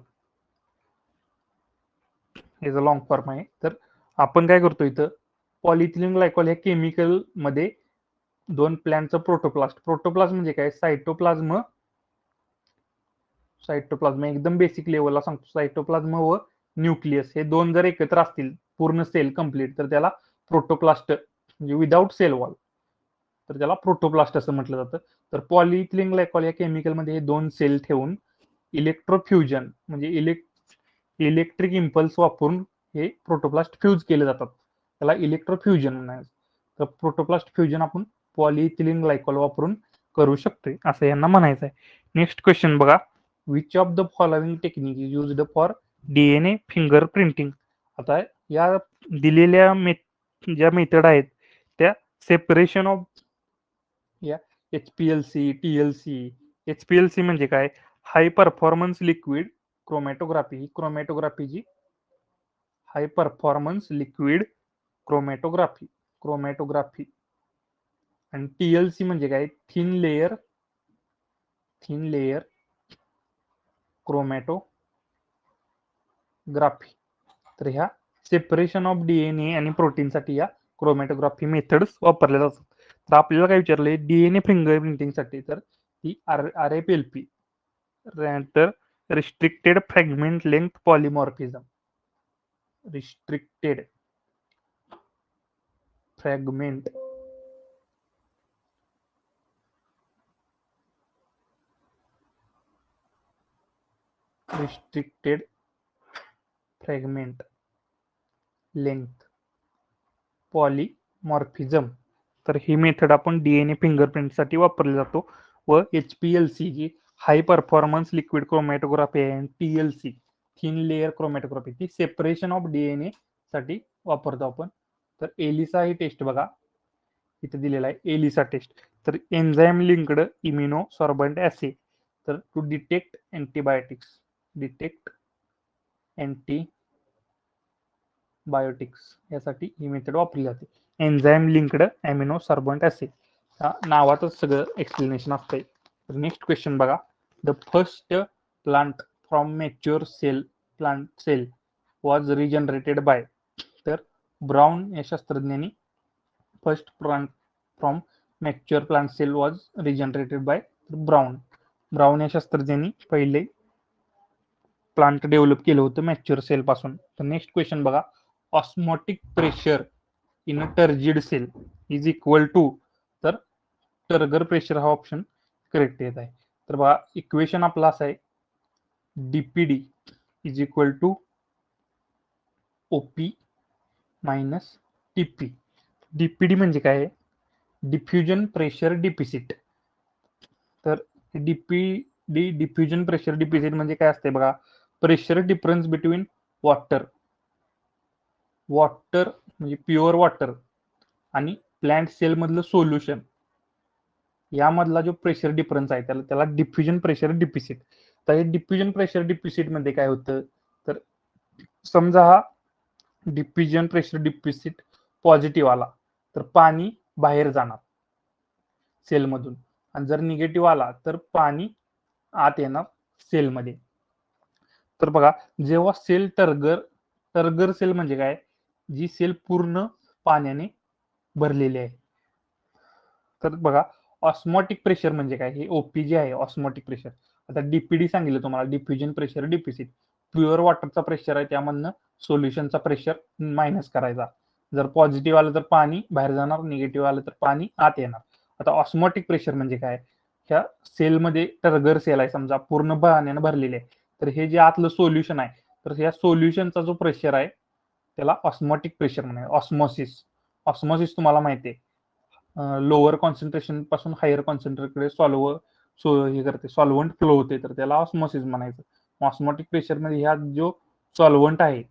याचा लॉंग फॉर्म आहे. तर आपण काय करतो इथं, पॉलिथिलीन ग्लायकॉल ह्या केमिकल मध्ये दोन प्लांटचं प्रोटोप्लास्ट म्हणजे काय, सायटोप्लाझ्म एकदम बेसिक लेवलला सांगतो. सायटोप्लाझ्म व न्यूक्लियस हे दोन जर एकत्र असतील, पूर्ण सेल कम्प्लीट, तर त्याला प्रोटोप्लास्ट म्हणजे विदाऊट सेल वॉल, तर त्याला प्रोटोप्लास्ट असं म्हटलं जातं. तर पॉलिइथिलीन ग्लायकॉल या केमिकलमध्ये हे दोन सेल ठेवून इलेक्ट्रोफ्युजन म्हणजे इलेक्ट्रिक इम्पल्स वापरून हे प्रोटोप्लास्ट फ्यूज केले जातात, त्याला इलेक्ट्रोफ्युजन म्हणायचं. तर प्रोटोप्लास्ट फ्युजन आपण पॉलिइथिलीन ग्लायकॉल वापरून करू शकतोय असं यांना म्हणायचं आहे. नेक्स्ट क्वेश्चन बघा. Which of the following technique is used for DNA finger printing. आता या दिलेल्या ज्या मेथड आहेत त्या सेपरेशन ऑफ या एचपीएलसी, टीएलसी. एचपीएलसी म्हणजे काय, हाय परफॉर्मन्स लिक्विड क्रोमॅटोग्राफी. ही क्रोमॅटोग्राफीची हाय परफॉर्मन्स लिक्विड क्रोमॅटोग्राफी. आणि टीएलसी म्हणजे काय, थिन लेयर क्रोमॅटोग्राफी. तर ह्या सेपरेशन ऑफ डीएनए आणि प्रोटीनसाठी या क्रोमॅटोग्राफी मेथड्स वापरल्या जातात. तर आपल्याला काय विचारलंय डीएनए फिंगर प्रिंटिंगसाठी, तर ही आरएपीएलपी, तर restricted fragment length polymorphism. Restricted fragment length polymorphism. तर ही मेथड आपण डीएनए फिंगरप्रिंटसाठी वापरली जातो. व HPLC जी हाय परफॉर्मन्स लिक्विड क्रोमॅटोग्राफी आहे आणि TLC थिन लेअर क्रोमॅटोग्राफी ती सेपरेशन ऑफ डीएनए साठी वापरतो आपण. तर एलिसा ही टेस्ट बघा इथे दिलेला आहे, एलिसा टेस्ट. तर enzyme linked immunosorbent assay, तर to detect antibiotics, detect antibiotics यासाठी ही मेथड वापरली जाते. Enzyme linked amino sorbent assay, नावातच सगळं एक्सप्लेनेशन असतंय. तर नेक्स्ट क्वेश्चन बघा, the first plant from mature plant cell was regenerated by, तर ब्राउन या शास्त्रज्ञांनी first plant from mature plant cell was regenerated by Brown या शास्त्रज्ञांनी पहिले प्लांट डेव्हलप केलं होतं मॅच्युअर सेल पासून. तर नेक्स्ट क्वेश्चन बघा, osmotic pressure in a turgid cell is equal to, तर टर्गर प्रेशर हा ऑप्शन करेक्ट येत आहे. तर बघा इक्वेशन आपला असं आहे, DPD is equal to OP minus TP. DPD म्हणजे काय आहे, डिफ्युजन प्रेशर डिफिसिट. तर डीपीडी डिफ्युजन प्रेशर डिफिसिट म्हणजे काय असते बघा, प्रेशर डिफरन्स बिटवीन वॉटर म्हणजे प्युअर वॉटर आणि प्लांट सेल मधलं सोल्युशन यामधला जो प्रेशर डिफरन्स आहे त्याला डिफ्युजन प्रेशर डिफिसिट. तर हे डिफ्युजन प्रेशर डिफिसिट मध्ये काय होतं, तर समजा हा डिफ्युजन प्रेशर डिफिसिट पॉझिटिव्ह आला तर पाणी बाहेर जाणार सेलमधून, आणि जर निगेटिव्ह आला तर पाणी आत येणार सेलमध्ये. तर बघा जेव्हा सेल टर्गर सेल म्हणजे काय, जी सेल पूर्ण पाण्याने भरलेली आहे. तर बघा ऑस्मोटिक प्रेशर म्हणजे काय, हे ओपी जे आहे ऑस्मोटिक प्रेशर. आता डीपीडी सांगितलं तुम्हाला, डिफ्युजन प्रेशर डिफिसिट, प्युअर वॉटरचा प्रेशर आहे त्यामधनं सोल्युशनचा प्रेशर मायनस करायचा. जर पॉझिटिव्ह आलं तर पाणी बाहेर जाणार, निगेटिव्ह आलं तर पाणी आत येणार. आता ऑस्मोटिक प्रेशर म्हणजे काय, ह्या सेलमध्ये टर्गर सेल आहे समजा पूर्ण पाण्याने भरलेले आहे, तर हे जे आतलं सोल्युशन आहे तर ह्या सोल्युशनचा जो प्रेशर आहे त्याला ऑस्मोटिक प्रेशर म्हणायचं. ऑस्मोसिस तुम्हाला माहिती आहे, लोअर कॉन्सन्ट्रेशन पासून हायर कॉन्सन्ट्रेटकडे हे करते, सॉल्व्हंट फ्लो होते, तर त्याला ऑस्मोसिस म्हणायचं. ऑस्मोटिक प्रेशर मध्ये ह्या जो सॉल्व्हंट आहे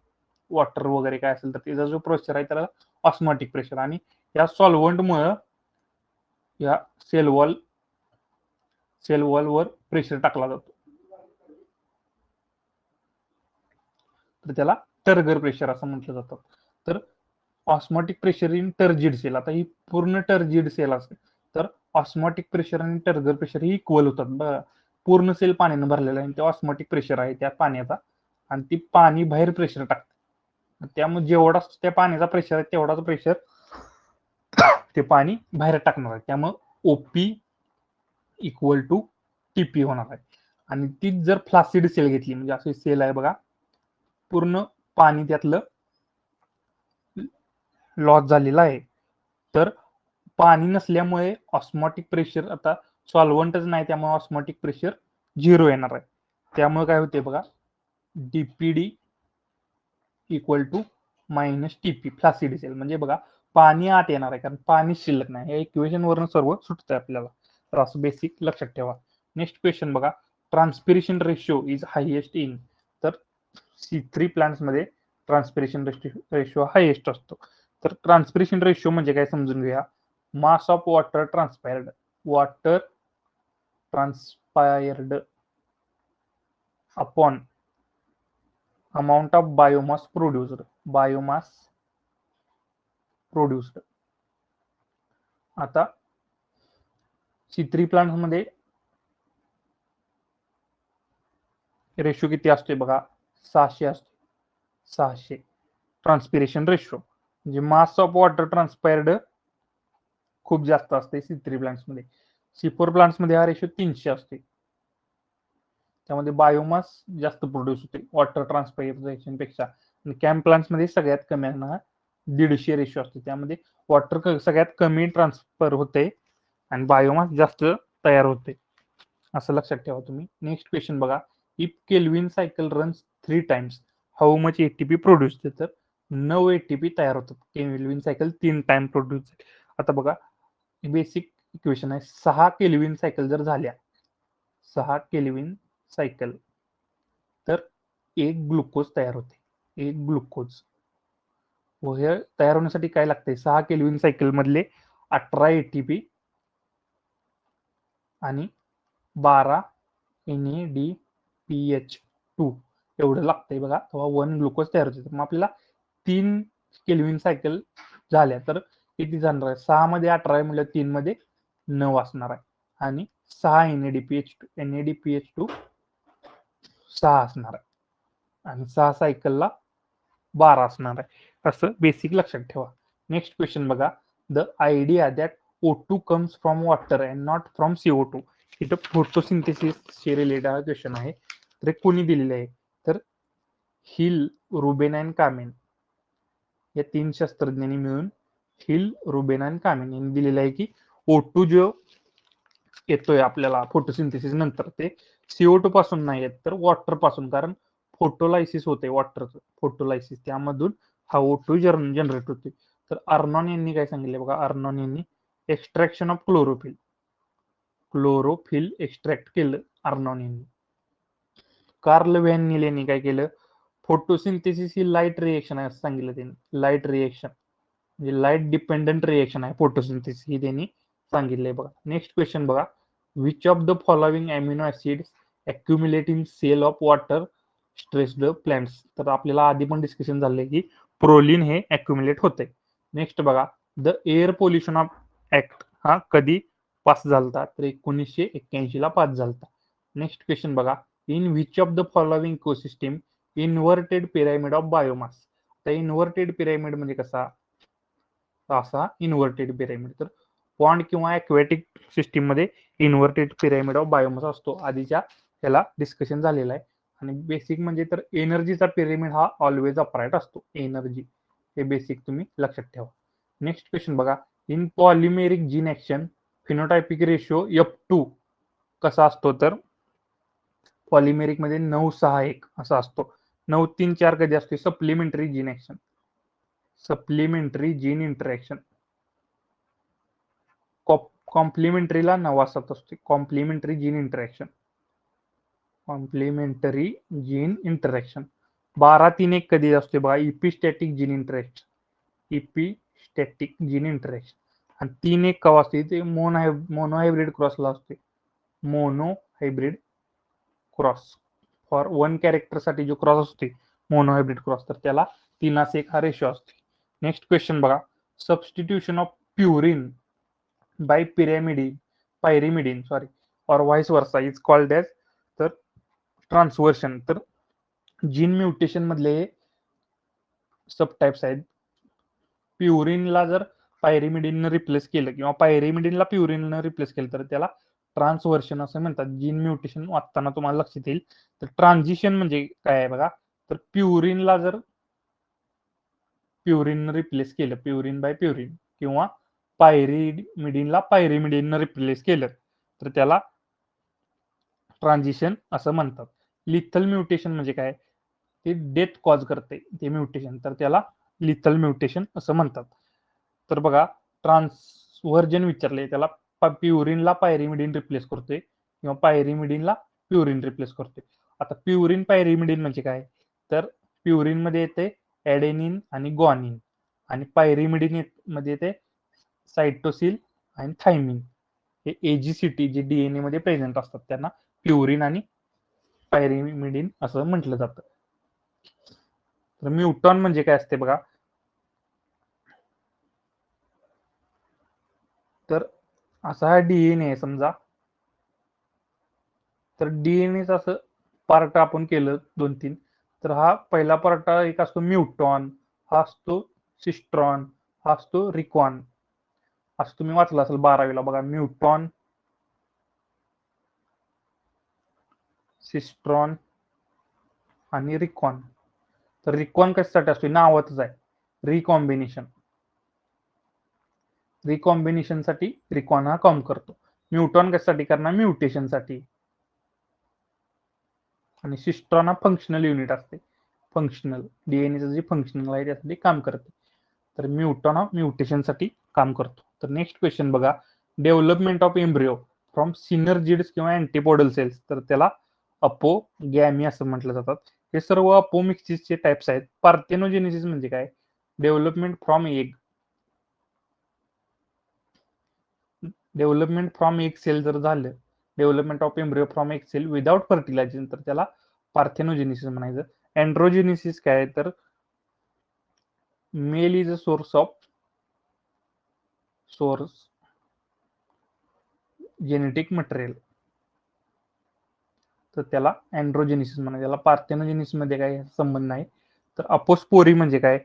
वॉटर वगैरे काय असेल तर त्याचा जो प्रेशर आहे त्याला ऑस्मोटिक प्रेशर, आणि या सॉल्व्हंटमुळे या सेल वॉल वर प्रेशर टाकला जातो, तर त्याला टर्गर प्रेशर असं म्हटलं जातं. तर osmotic pressure in turgid cell, आता ही पूर्ण टर्जिड सेल असते तर ऑस्मोटिक प्रेशर आणि टर्गर प्रेशर ही इक्वल होतात. पूर्ण सेल पाण्याने भरलेला आहे, ते ऑस्मोटिक प्रेशर आहे त्या पाण्याचा, आणि ती पाणी बाहेर प्रेशर टाकते. त्यामुळे जेवढा त्या पाण्याचा प्रेशर आहे तेवढाच प्रेशर ते पाणी बाहेर टाकणार आहे. त्यामुळे ओपी इक्वल टू टीपी होणार आहे. आणि तीच जर फ्लासिड सेल घेतली, म्हणजे अशी सेल आहे बघा पूर्ण पाणी त्यातलं लॉस झालेला आहे, तर पाणी नसल्यामुळे ऑस्मोटिक प्रेशर, आता सॉल्व्हंटच नाही त्यामुळे ऑस्मोटिक प्रेशर 0 येणार आहे. त्यामुळे काय होते बघा, DPD equal to minus TP flaccid cell, म्हणजे बघा पाणी आत येणार आहे कारण पाणी शिल्लक नाही. या इक्वेशन वरून सर्व सुटतं आपल्याला, तर असं बेसिक लक्षात ठेवा. नेक्स्ट क्वेश्चन बघा, transpiration ratio is highest in, तर C3 प्लांट्स मध्ये ट्रान्सपिरेशन रेशिओ हायएस्ट असतो. तर ट्रान्सपिरेशन रेशिओ म्हणजे काय समजून घ्या, mass of water transpired upon amount of biomass produced. आता C3 प्लांट मध्ये रेशो किती असतोय बघा, 600 असतो, 600 ट्रान्सपिरेशन रेशो, म्हणजे मास ऑफ वॉटर ट्रान्सपायर्ड खूप जास्त असते C3 प्लांट्स मध्ये. C4 प्लांट्स मध्ये हा रेशो 300 असते, त्यामध्ये बायोमास जास्त प्रोड्यूस होते वॉटर ट्रान्सपायरेशन पेक्षा. आणि कॅम्प प्लांट्स मध्ये सगळ्यात कमी हा 150 रेशो असतो, त्यामध्ये वॉटर सगळ्यात कमी ट्रान्सफर होते आणि बायोमास जास्त तयार होते, असं लक्षात ठेवा तुम्ही. नेक्स्ट क्वेश्चन बघा, if kelvin cycle runs 3 times how much ATP produce, तर 9 एटीपी तयार होतात. Kelvin cycle 3 time produce. आता बघा बेसिक इक्वेशन आहे, 6 केल्विन सायकल जर झाल्या, 6 केल्विन सायकल, तर एक ग्लुकोज तयार होते, एक ग्लुकोज. व हे तयार होण्यासाठी काय लागते, 6 केल्विन सायकल मधले 18 एटीपी आणि 12 NADPH2 एवढं लागतंय बघा, तेव्हा 1 ग्लुकोज तयार होते. मग आपल्याला 3 केल्विन सायकल झाल्या तर किती जाणार आहे, 6 मध्ये 18 म्हणजे 3 मध्ये 9 असणार आहे, आणि 6 NADPH2 6 असणार आहे, आणि 6 सायकलला 12 असणार आहे. असं बेसिक लक्षात ठेवा. नेक्स्ट क्वेश्चन बघा, the idea that O2 comes from water and not from CO2. इथं फोटोसिंथेसिसशी रिलेटेड हा क्वेश्चन आहे. तर कोणी दिलेले आहे, तर हिल, रुबेन अँड कामेन या 3 शास्त्रज्ञांनी मिळून, हिल, रुबेन अँड कामेन यांनी दिलेलं आहे की O2 जो येतोय आपल्याला फोटोसिंथेसिस नंतर, ते CO2 पासून नाही येत, तर वॉटर पासून, कारण फोटोलायसिस होते वॉटरचं, फोटोलायसिस त्यामधून हा O2 जनरेट होते. तर अर्नॉन यांनी काय सांगितले बघा, अर्नॉन यांनी एक्स्ट्रॅक्शन ऑफ क्लोरोफिल एक्स्ट्रॅक्ट केलं अर्नॉन यांनी. कार्ल व्हॅन नील यांनी काय केलं, फोटोसिंथेसिस ही लाईट रिएक्शन आहे असं सांगितलं त्यांनी. लाईट रिएक्शन म्हणजे लाईट डिपेंडंट रिएक्शन आहे फोटोसिंथेसिस, ही त्यांनी सांगितलंय बघा. नेक्स्ट क्वेश्चन बघा, which of the following amino acids accumulate in cell of water stressed plants. तर आपल्याला आधी पण डिस्कशन झालंय की प्रोलिन हे अक्युमुलेट होते. नेक्स्ट बघा, the air pollution of act हा कधी पास झालता, तर 1981 ला पास झालता. नेक्स्ट क्वेश्चन बघा, in which of the following ecosystem inverted pyramid of biomass. तर इन्व्हर्टेड पिरामिड म्हणजे कसा, असा इन्व्हर्टेड पिरामिड, तर पॉन्ड किंवा ॲक्वॅटिक सिस्टीम मध्ये इन्व्हर्टेड पिरामिड ऑफ बायोमास असतो, आधीच्या ह्याला डिस्कशन झालेलं आहे. आणि बेसिक म्हणजे तर एनर्जीचा पिरामिड हा ऑलवेज अपराईट असतो, एनर्जी, हे बेसिक तुम्ही लक्षात ठेवा. नेक्स्ट क्वेश्चन बघा, in polymeric gene action phenotypic ratio F2 कसा असतो, तर पॉलिमेरिक मध्ये 9-6-1 असा असतो. 9-3-4 कधी असते, supplementary gene action, supplementary gene interaction. कॉम्प्लिमेंटरीला 9-7 असते, complementary gene interaction, complementary gene interaction. 12-3-1 कधी असते बघा, epistatic gene interaction, epistatic gene interaction. आणि 3-1 कवा असते, ते मोनोहायब्रिड क्रॉसला असते, मोनोहायब्रिड क्रॉस, फॉर 1 कॅरेक्टर साठी जो क्रॉस असते मोनोहायब्रिड क्रॉस, तर त्याला 3:1 हा रेशो असते. नेक्स्ट क्वेश्चन बघा, substitution of purine by pyrimidine or vice versa is called as, तर ट्रान्सव्हर्शन. तर जीन म्युटेशन मधले सब टाइप्स आहेत. प्युरिनला जर पायरिमिडिननं रिप्लेस केलं किंवा पायरिमिडिनला प्युरिननं रिप्लेस केलं तर त्याला ट्रान्सव्हर्शन असं म्हणतात. जीन म्युटेशन वाचताना तुम्हाला लक्षात येईल. तर ट्रान्झिशन म्हणजे काय आहे बघा, तर प्युरिनला जर प्युरिननं रिप्लेस केलं, प्युरिन बाय प्युरिन, किंवा पायरिमिडिनला पायरिमिडिननं रिप्लेस केलं, तर त्याला ट्रान्झिशन असं म्हणतात. लिथल म्युटेशन म्हणजे काय, ते डेथ कॉज करते ते म्युटेशन, तर त्याला लिथल म्युटेशन असं म्हणतात. तर बघा, ट्रान्सव्हर्जन विचारले, त्याला प्युरिनला पायरिमिडिन रिप्लेस करतोय किंवा पायरिमिडिनला प्युरिन रिप्लेस करतोय. आता प्युरिन पायरिमिडिन म्हणजे काय, तर प्युरिन मध्ये येते ऍडेनिन आणि ग्वानिन, आणि पायरिमिडिन मध्ये येते सायटोसिल आणि थायमिन. हे एजीसीटी जे डीएनए मध्ये प्रेझेंट असतात त्यांना प्युरिन आणि पायरिमिडिन असं म्हटलं जातं. तर म्युटॉन म्हणजे काय असते बघा, तर असा हा डीएनए आहे समजा, तर डीएनएच असं पार्ट आपण केलं 2-3, तर हा पहिला पार्ट एक असतो म्युटॉन, हा असतो सिस्ट्रॉन, हा असतो रिकॉन. असं तुम्ही वाचलं असेल 12वीला बघा, म्युटॉन, सिस्ट्रॉन आणि रिकॉन. तर रिकॉन कशासाठी असतो, नावातच आहे, रिकॉम्बिनेशन, रिकॉम्बिनेशन साठी रिकॉन हा काम करतो. म्युटॉन कशासाठी करणार, म्युटेशन साठी. आणि सिस्ट्रॉन हा फंक्शनल युनिट असते, फंक्शनल डीएनएचं जे फंक्शनल आहे त्यासाठी काम करते. तर म्युटॉन हा म्युटेशन साठी काम करतो. तर नेक्स्ट क्वेश्चन बघा, development of embryo from synergids किंवा अँटीपोडल सेल्स, तर त्याला अपोगॅमी असं म्हटलं जातात. हे सर्व अपोमिक्सिसचे टाइप्स आहेत. पार्थेनोजेनेसिस म्हणजे काय? Development from egg, development from एक सेल जर झालं, डेव्हलपमेंट ऑफ एम्ब्रिओ फ्रॉम एक सेल विदाउट फर्टिलायझेशन, तर त्याला पार्थेनोजेनेसिस म्हणायचं. अँड्रोजेनेसिस काय आहे, तर male is a source genetic material, तर त्याला अँड्रोजेनेसिस म्हणायचं. त्याला पार्थेनोजेनेसिस मध्ये काही संबंध नाही. तर अपोस्पोरी म्हणजे काय,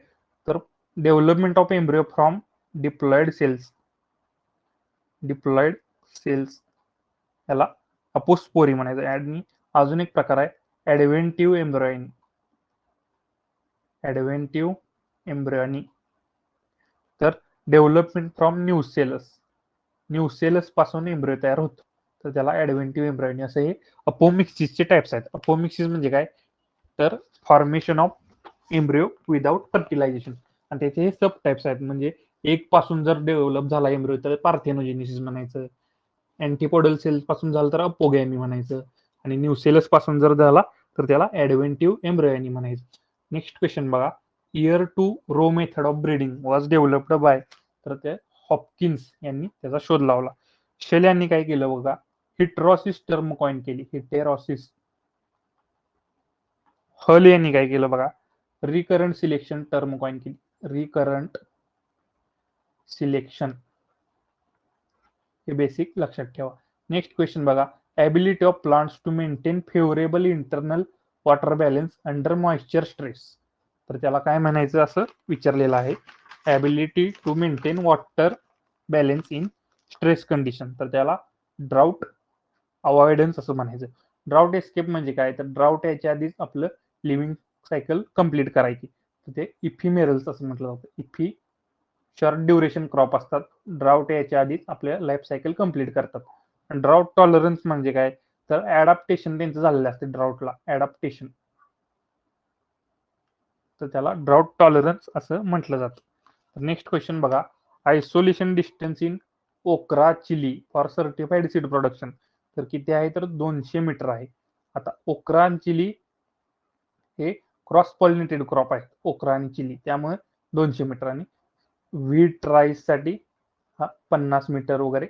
तर development of embryo from diploid cells, diploid cells याला अपोस्पोरी म्हणायचं. आणि अजून एक प्रकार आहे ऍडव्हेंटिव्ह एम्ब्रॉयनी, ऍडव्हेंटिव्ह एम्ब्रॉयनी, तर डेव्हलपमेंट फ्रॉम न्यूसेलस पासून एम्ब्रिओ तयार होतो, तर त्याला ऍडव्हेंटिव्ह एम्ब्रॉयनी. असं हे अपोमिक्सिसचे टाइप्स आहेत. अपोमिक्सिस म्हणजे काय, तर formation of embryo without fertilisation, आणि त्याचे हे सब टाइप्स आहेत. म्हणजे एक पासून जर डेव्हलप झाला एम्ब्रिओ तर पार्थेनोजेनेसिस म्हणायचं, अँटीपोडल सेल्स पासून झालं तर अपोगॅमी म्हणायचं, आणि न्यूसेलस पासून जर झाला तर त्याला ऍडव्हेंटिव्ह एम्ब्रॉयनी म्हणायचं. नेक्स्ट क्वेश्चन बघा, ear to row method of breeding was developed by, तर ते हॉपकिन्स यांनी त्याचा शोध लावला. शेल यांनी काय केलं बघा, हिटेरॉसिस टर्म कॉइन केली, हिटेरॉसिस. हल यांनी काय केलं बघा, रिकरंट सिलेक्शन टर्म कॉइन केली, रिकरंट सिलेक्शन, हे बेसिक लक्षात ठेवा. नेक्स्ट क्वेश्चन बघा, ability of plants to maintain favourable internal water balance under moisture stress, तर त्याला काय म्हणायचं असं विचारलेलं आहे. Ability to maintain water balance in stress condition, तर त्याला ड्राउट अवॉइडन्स असं म्हणायचं. ड्राउट एस्केप म्हणजे काय, तर ड्राउट याच्या आधीच आपलं लिव्हिंग सायकल कंप्लीट करायची, तर ते इफिमेरल्स असं म्हटलं जातं. इफी शॉर्ट ड्युरेशन क्रॉप असतात, ड्राउट याच्या आधीच आपल्या लाईफ सायकल कंप्लीट करतात. ड्राउट टॉलरन्स म्हणजे काय, तर ऍडॅप्टेशन त्यांचं झालेलं असते ड्राउटला, ऍडॅप्टेशन, तर त्याला ड्राउट टॉलरन्स असं म्हटलं जातं. नेक्स्ट क्वेश्चन बघा, isolation distance in okra chilli for certified seed production, तर किती आहे, तर 200 मीटर आहे. आता ओक्रा आणि चिली हे क्रॉस पॉलिनेटेड क्रॉप आहेत, ओक्रा आणि चिली, त्यामुळे 200 मीटर. आणि व्हीट राईस साठी हा 50 मीटर वगैरे,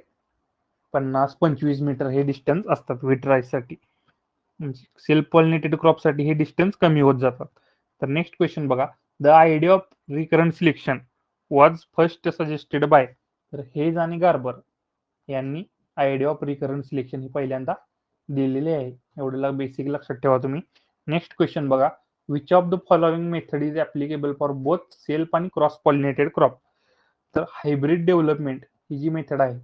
50-25 मीटर हे डिस्टन्स असतात व्हीट राईस साठी. म्हणजे सेल्फ पॉलिनेटेड क्रॉप साठी हे डिस्टन्स कमी होत जातात. तर नेक्स्ट क्वेश्चन बघा, the idea of recurrent selection was first suggested by, तर हेज आणि गार्बर यांनी आयडिया ऑफ रिकरंट सिलेक्शन ही पहिल्यांदा दिलेली आहे. एवढ्याला बेसिक लक्षात ठेवा तुम्ही. नेक्स्ट क्वेश्चन बघा, which of the following method is applicable for both self आणि क्रॉस पॉलिनेटेड क्रॉप, तर हायब्रिड डेव्हलपमेंट ही जी मेथड आहे,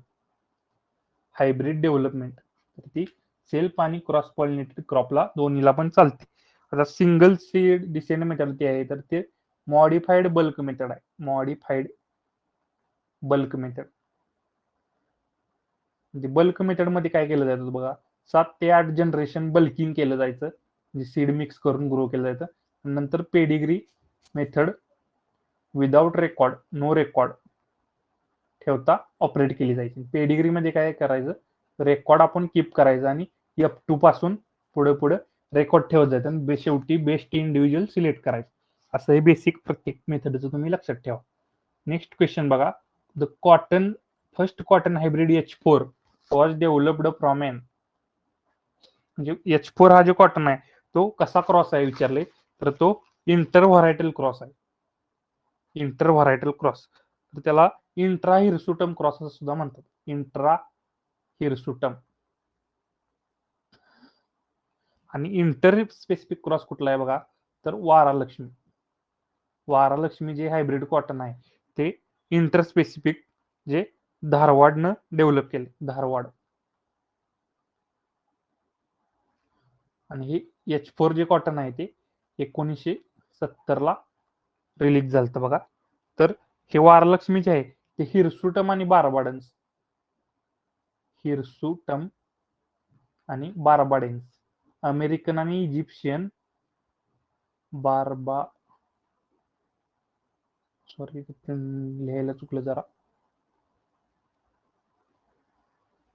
हायब्रिड डेव्हलपमेंट, तर ती सेल्फ आणि क्रॉस पॉलिनेटेड क्रॉपला दोन्हीला पण चालते. आता सिंगल सीड डिसेंड मेथड ती आहे, तर ते मॉडिफाईड बल्क मेथड आहे, मॉडिफाईड बल्क मेथड. म्हणजे बल्क मेथड मध्ये काय केलं जायचं बघा, 7 ते 8 जनरेशन बल्किंग केलं जायचं, म्हणजे सीड मिक्स करून ग्रो केलं जायचं. नंतर pedigree method without record, no record ठेवता ऑपरेट केली जायची. पेडिग्री मध्ये काय करायचं, रेकॉर्ड आपण कीप करायचं आणि F2 पासून पुढे पुढे रेकॉर्ड ठेवत जायचं, आणि शेवटी बेस्ट इंडिव्हिज्युअल सिलेक्ट करायचं. असं हे बेसिक प्रत्येक मेथडचं तुम्ही लक्षात ठेवा. नेक्स्ट क्वेश्चन बघा, the cotton first cotton hybrid H4 was developed from an, म्हणजे H4 हा जो कॉटन आहे तो कसा क्रॉस आहे विचारले, तर तो इंटर व्हरायटल क्रॉस आहे, इंटर व्हरायटल क्रॉस, तर त्याला इंट्रा हिरसुटम क्रॉस असं सुद्धा म्हणतात, इंट्रा हिरसुटम. आणि इंटर स्पेसिफिक क्रॉस कुठला आहे बघा, तर वारालक्ष्मी, वारालक्ष्मी जे हायब्रिड कॉटन आहे ते इंटर स्पेसिफिक, जे धारवाडनं डेव्हलप केले, धारवाड. आणि हे H4 जे कॉटन आहे ते 1970 ला रिलीज झालं बघा. तर हे वारालक्ष्मी जे आहे ते हिरसुटम आणि बारबाडन्स, हिरसुटम आणि बारबाडेन्स, अमेरिकन आणि इजिप्शियन बारबा, सॉरी लिहायला चुकलं जरा,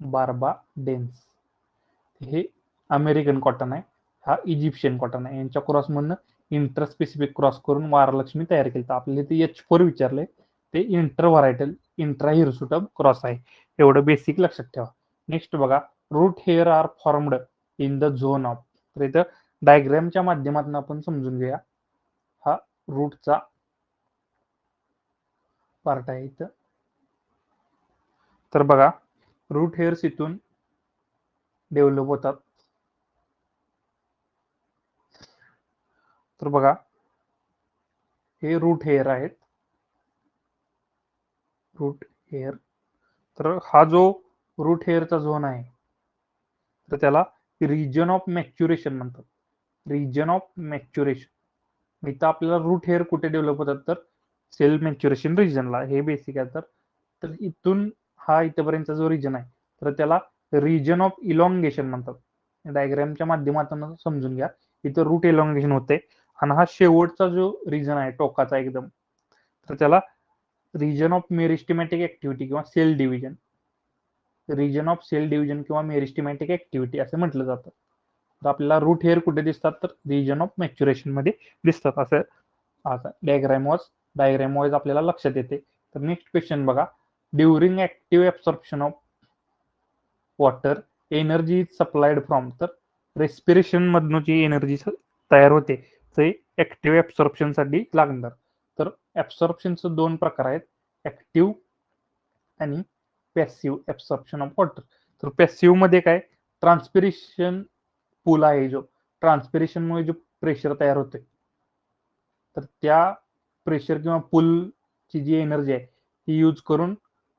बार्बाडेन्स हे अमेरिकन कॉटन आहे, हा इजिप्शियन कॉटन आहे. यांच्या क्रॉस मधनं इंटरस्पेसिफिक क्रॉस करून महालक्ष्मी तयार केली. तर आपल्याला ते H4 विचारले, ते intervarietal intra hirsutum cross आहे. एवढं बेसिक लक्षात ठेवा. नेक्स्ट बघा, root hair are formed in the zone of. तर इथं डायग्रामच्या माध्यमातून आपण समजून घेऊया. हा रूटचा पार्ट आहे इथं. तर बघा, रूट हेअर्स इथून डेव्हलप होतात. तर बघा, हे रूट हेअर आहेत, रूट हेअर. तर हा जो रूट हेअरचा झोन आहे, तर त्याला रिजन ऑफ मॅच्युरेशन म्हणतात. Region of maturation. इथं आपल्याला रूट हेअर कुठे डेव्हलप होतात, तर सेल मॅच्युरेशन रिजनला. हे बेसिक आहे. तर इथून हा इथपर्यंतचा जो रिजन आहे, तर त्याला रिजन ऑफ इलॉंगेशन म्हणतात. डायग्रामच्या माध्यमातून समजून घ्या. इथं रूट इलॉंगेशन होते आणि हा शेवटचा जो रिजन आहे टोकाचा एकदम, तर त्याला रिजन ऑफ मेरिस्टेमॅटिक ऍक्टिव्हिटी किंवा cell division, region of cell division किंवा मेरिस्टेमॅटिक ऍक्टिव्हिटी असं म्हटलं जातं. तर आपल्याला रूट हेअर कुठे दिसतात, तर रिजन ऑफ मॅच्युरेशन मध्ये दिसतात. असं आता डायग्राम वाईज आपल्याला लक्षात येते. तर नेक्स्ट क्वेश्चन बघा, during active absorption of water energy is supplied from. तर रेस्पिरेशन मधून जी एनर्जी तयार होते ते ऍक्टिव्ह ऍब्सॉर्प्शन साठी लागणार. तर ऍब्सॉर्प्शनचे दोन प्रकार आहेत, ऍक्टिव्ह आणि पॅसिव्ह ऍब्सॉर्प्शन ऑफ वॉटर. तर पॅसिव्ह मध्ये काय, ट्रान्सपिरेशन पूल आहे, जो ट्रान्सपिरेशन मुळे जो प्रेशर तयार होते, तर त्या प्रेशर किंवा पूलची जी एनर्जी आहे ती यूज करून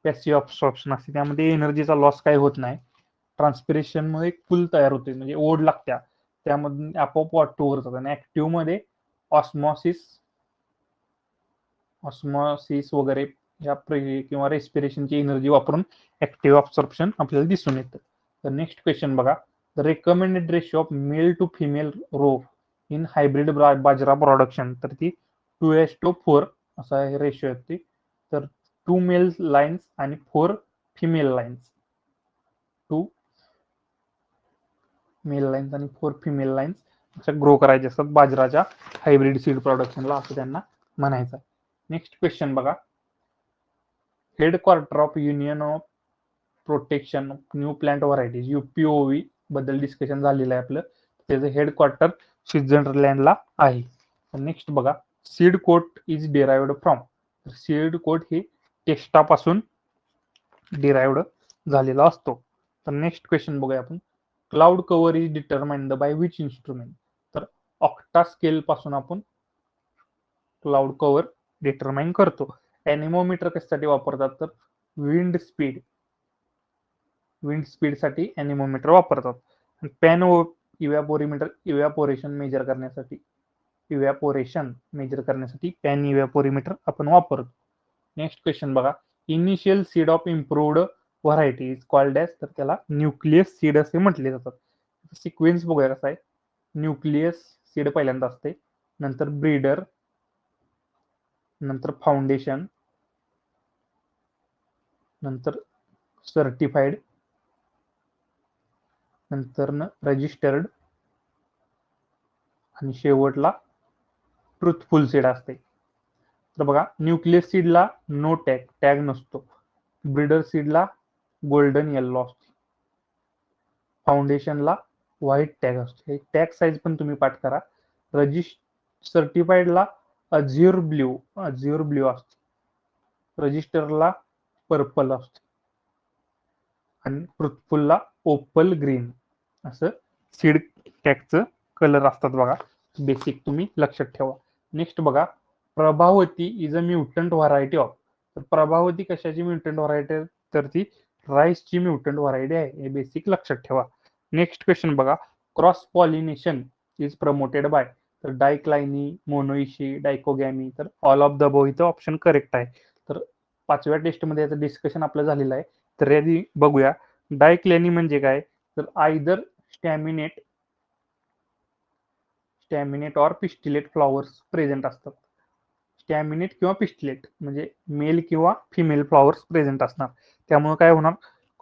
पॅसिव्ह ऍब्सॉर्प्शन असते. त्यामध्ये एनर्जीचा लॉस काही होत नाही. ट्रान्सपिरेशन मध्ये पूल तयार होते, म्हणजे ओढ लागत्या, त्यामधून आपोआप वॉटर वर जातात. आणि ऍक्टिव्ह मध्ये ऑस्मॉसिस ऑस्मॉसिस वगैरे या किंवा रेस्पिरेशनची एनर्जी वापरून ऍक्टिव्ह ऍब्सॉर्प्शन आपल्याला दिसून येतं. तर नेक्स्ट क्वेश्चन बघा, the recommended ratio of male to female row in hybrid bajra production. तर ती 2:4 असा रेशिओ आहे ती. तर 2 मेल लाईन्स आणि 4 फिमेल लाईन्स, 2 मेल लाईन्स आणि 4 फिमेल लाईन्स अशा ग्रो करायचे असतात बाजराच्या हायब्रिड सीड प्रोडक्शनला, असं त्यांना म्हणायचं आहे. नेक्स्ट क्वेश्चन बघा, headquarter of union of protection new plant varieties UPOV बद्दल डिस्कशन झालेलं आहे आपलं. त्याचं हेडक्वार्टर स्वित्झर्लंडला आहे. नेक्स्ट बघा, seed coat is derived from. Seed coat ही टेक्स्टापासून डिराइव्ड झालेला असतो. तर नेक्स्ट क्वेश्चन बघूया आपण, cloud cover is determined by which instrument. तर ऑक्टा स्केल पासून आपण क्लाउड कव्हर डिटरमाइन करतो. एनिमोमीटर कशासाठी वापरतात, तर विंड स्पीड साठी एनिमोमीटर वापरतात. पॅन इव्हॅपोरीमीटर इव्हॅपोरेशन मेजर करण्यासाठी पॅन इव्हॅपोरीमीटर आपण वापरतो. नेक्स्ट क्वेश्चन बघा, initial seed of improved variety is called as. तर त्याला न्यूक्लियस सीड असे म्हटले जातात. सिक्वेन्स बघूया कसा आहे, न्यूक्लियस सीड पहिल्यांदा असते, नंतर ब्रीडर, नंतर फाउंडेशन, नंतर सर्टिफाईड, नंतर रजिस्टर्ड आणि शेवटला ट्रुथफुल सीड असते. तर बघा, न्यूक्लियस सीडला नो टॅग नसतो, ब्रीडर सीडला गोल्डन येल्लो असतो, फाउंडेशनला व्हाईट टॅग असतो. हे टॅग साईज पण तुम्ही पाठ करा. सर्टिफाईडला अझ्युर ब्ल्यू असतो, रजिस्टरला पर्पल असतो आणि ट्रुथफुलला ओपल ग्रीन असं सीड टॅगचं कलर असतात. बघा, बेसिक तुम्ही लक्षात ठेवा. नेक्स्ट बघा, Prabhavati is a mutant variety of. तर प्रभावती कशाची म्युटंट व्हरायटी आहे, तर ती राईसची म्युटंट व्हरायटी आहे. हे बेसिक लक्षात ठेवा. नेक्स्ट क्वेश्चन बघा, cross pollination is promoted by. तर डायक्लायनी, मोनोइशी, डायकोगॅमी. तर ऑल ऑफ द अबोव्ह इथं ऑप्शन करेक्ट आहे. तर 5व्या टेस्टमध्ये याचं डिस्कशन आपलं झालेलं आहे. तर यादी बघूया, डायक्लॅनी म्हणजे काय, तर either staminate or pistillate flowers present असतात. स्टॅमिनेट किंवा पिस्टिलेट म्हणजे मेल किंवा फिमेल फ्लॉवर्स प्रेझेंट असणार. त्यामुळे काय होणार,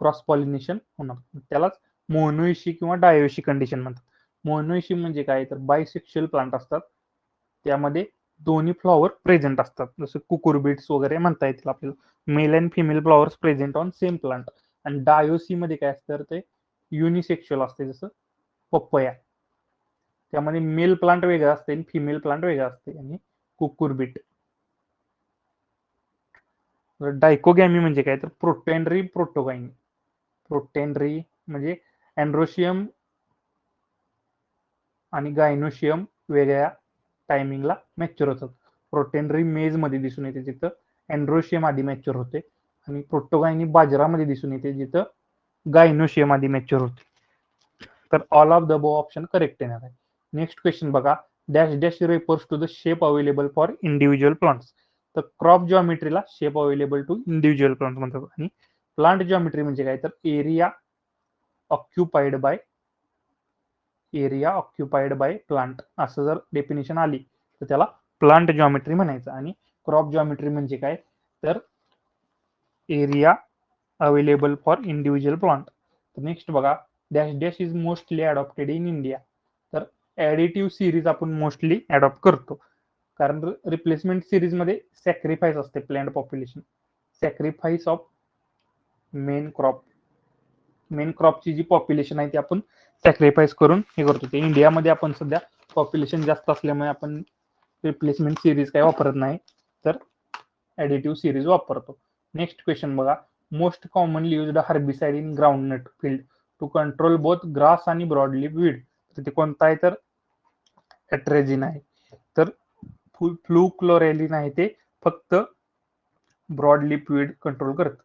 क्रॉस पॉलिनेशन होणार, त्यालाच मोनोइशी किंवा डायोइशी कंडिशन म्हणतात. मोनोइशी म्हणजे काय, तर बायसेक्शुअल प्लांट असतात, त्यामध्ये दोन्ही फ्लॉवर प्रेझेंट असतात, जसं कुकुरबिट्स वगैरे म्हणता येतील आपल्याला, male and female flowers present on same plant. आणि डायोसी मध्ये काय असतं, तर ते युनिसेक्शुअल असते, जसं पपया, त्यामध्ये मेल प्लांट वेगळं असते आणि फिमेल प्लांट वेगळं असते. आणि कुकुरबिट. डायकोगॅमी म्हणजे काय, तर प्रोटेंड्री प्रोटोगायनी. प्रोटेंड्री म्हणजे अँड्रोशियम आणि गायनोशियम वेगळ्या टायमिंगला मॅच्युअर होतात. प्रोटेंड्री मेज मध्ये दिसून येते जिथं अँड्रोशियम आधी मॅच्युअर होते, आणि प्रोटोगायनी बाजरामध्ये दिसून येते जिथं गायनोशियम आधी मॅच्युअर होते. तर all of the above option correct येणार आहे. नेक्स्ट क्वेश्चन बघा, dash dash refers to the shape available for individual plants. तर क्रॉप जॉमेट्रीला shape available to individual plant म्हणतात. आणि प्लांट जॉमेट्री म्हणजे काय, तर एरिया ऑक्युपाइड बाय प्लांट असं जर डेफिनेशन आली तर त्याला प्लांट जॉमेट्री म्हणायचं. आणि क्रॉप जॉमेट्री म्हणजे काय, तर area available for individual plant. Next बघा, dash dash is mostly adopted in India. तर ऍडिटिव्ह सिरीज आपण मोस्टली अडॉप्ट करतो, कारण रिप्लेसमेंट सिरीज मध्ये सॅक्रिफाईस असते plant population, sacrifice of main क्रॉपची जी पॉप्युलेशन आहे ती आपण सॅक्रिफाईस करून हे करतो. ते इंडियामध्ये आपण सध्या पॉप्युलेशन जास्त असल्यामुळे आपण रिप्लेसमेंट सिरीज काय वापरत नाही, तर ऍडिटिव्ह सिरीज वापरतो. नेक्स्ट क्वेश्चन बघा, most commonly used herbicide in groundnut field to control both grass आणि ब्रॉडलीफ वीड. तर ते कोणता आहे, तर एट्रेजिन आहे. तर फ्लूक्लोरेलिन आहे, ते फक्त ब्रॉडलीफ वीड कंट्रोल करतं,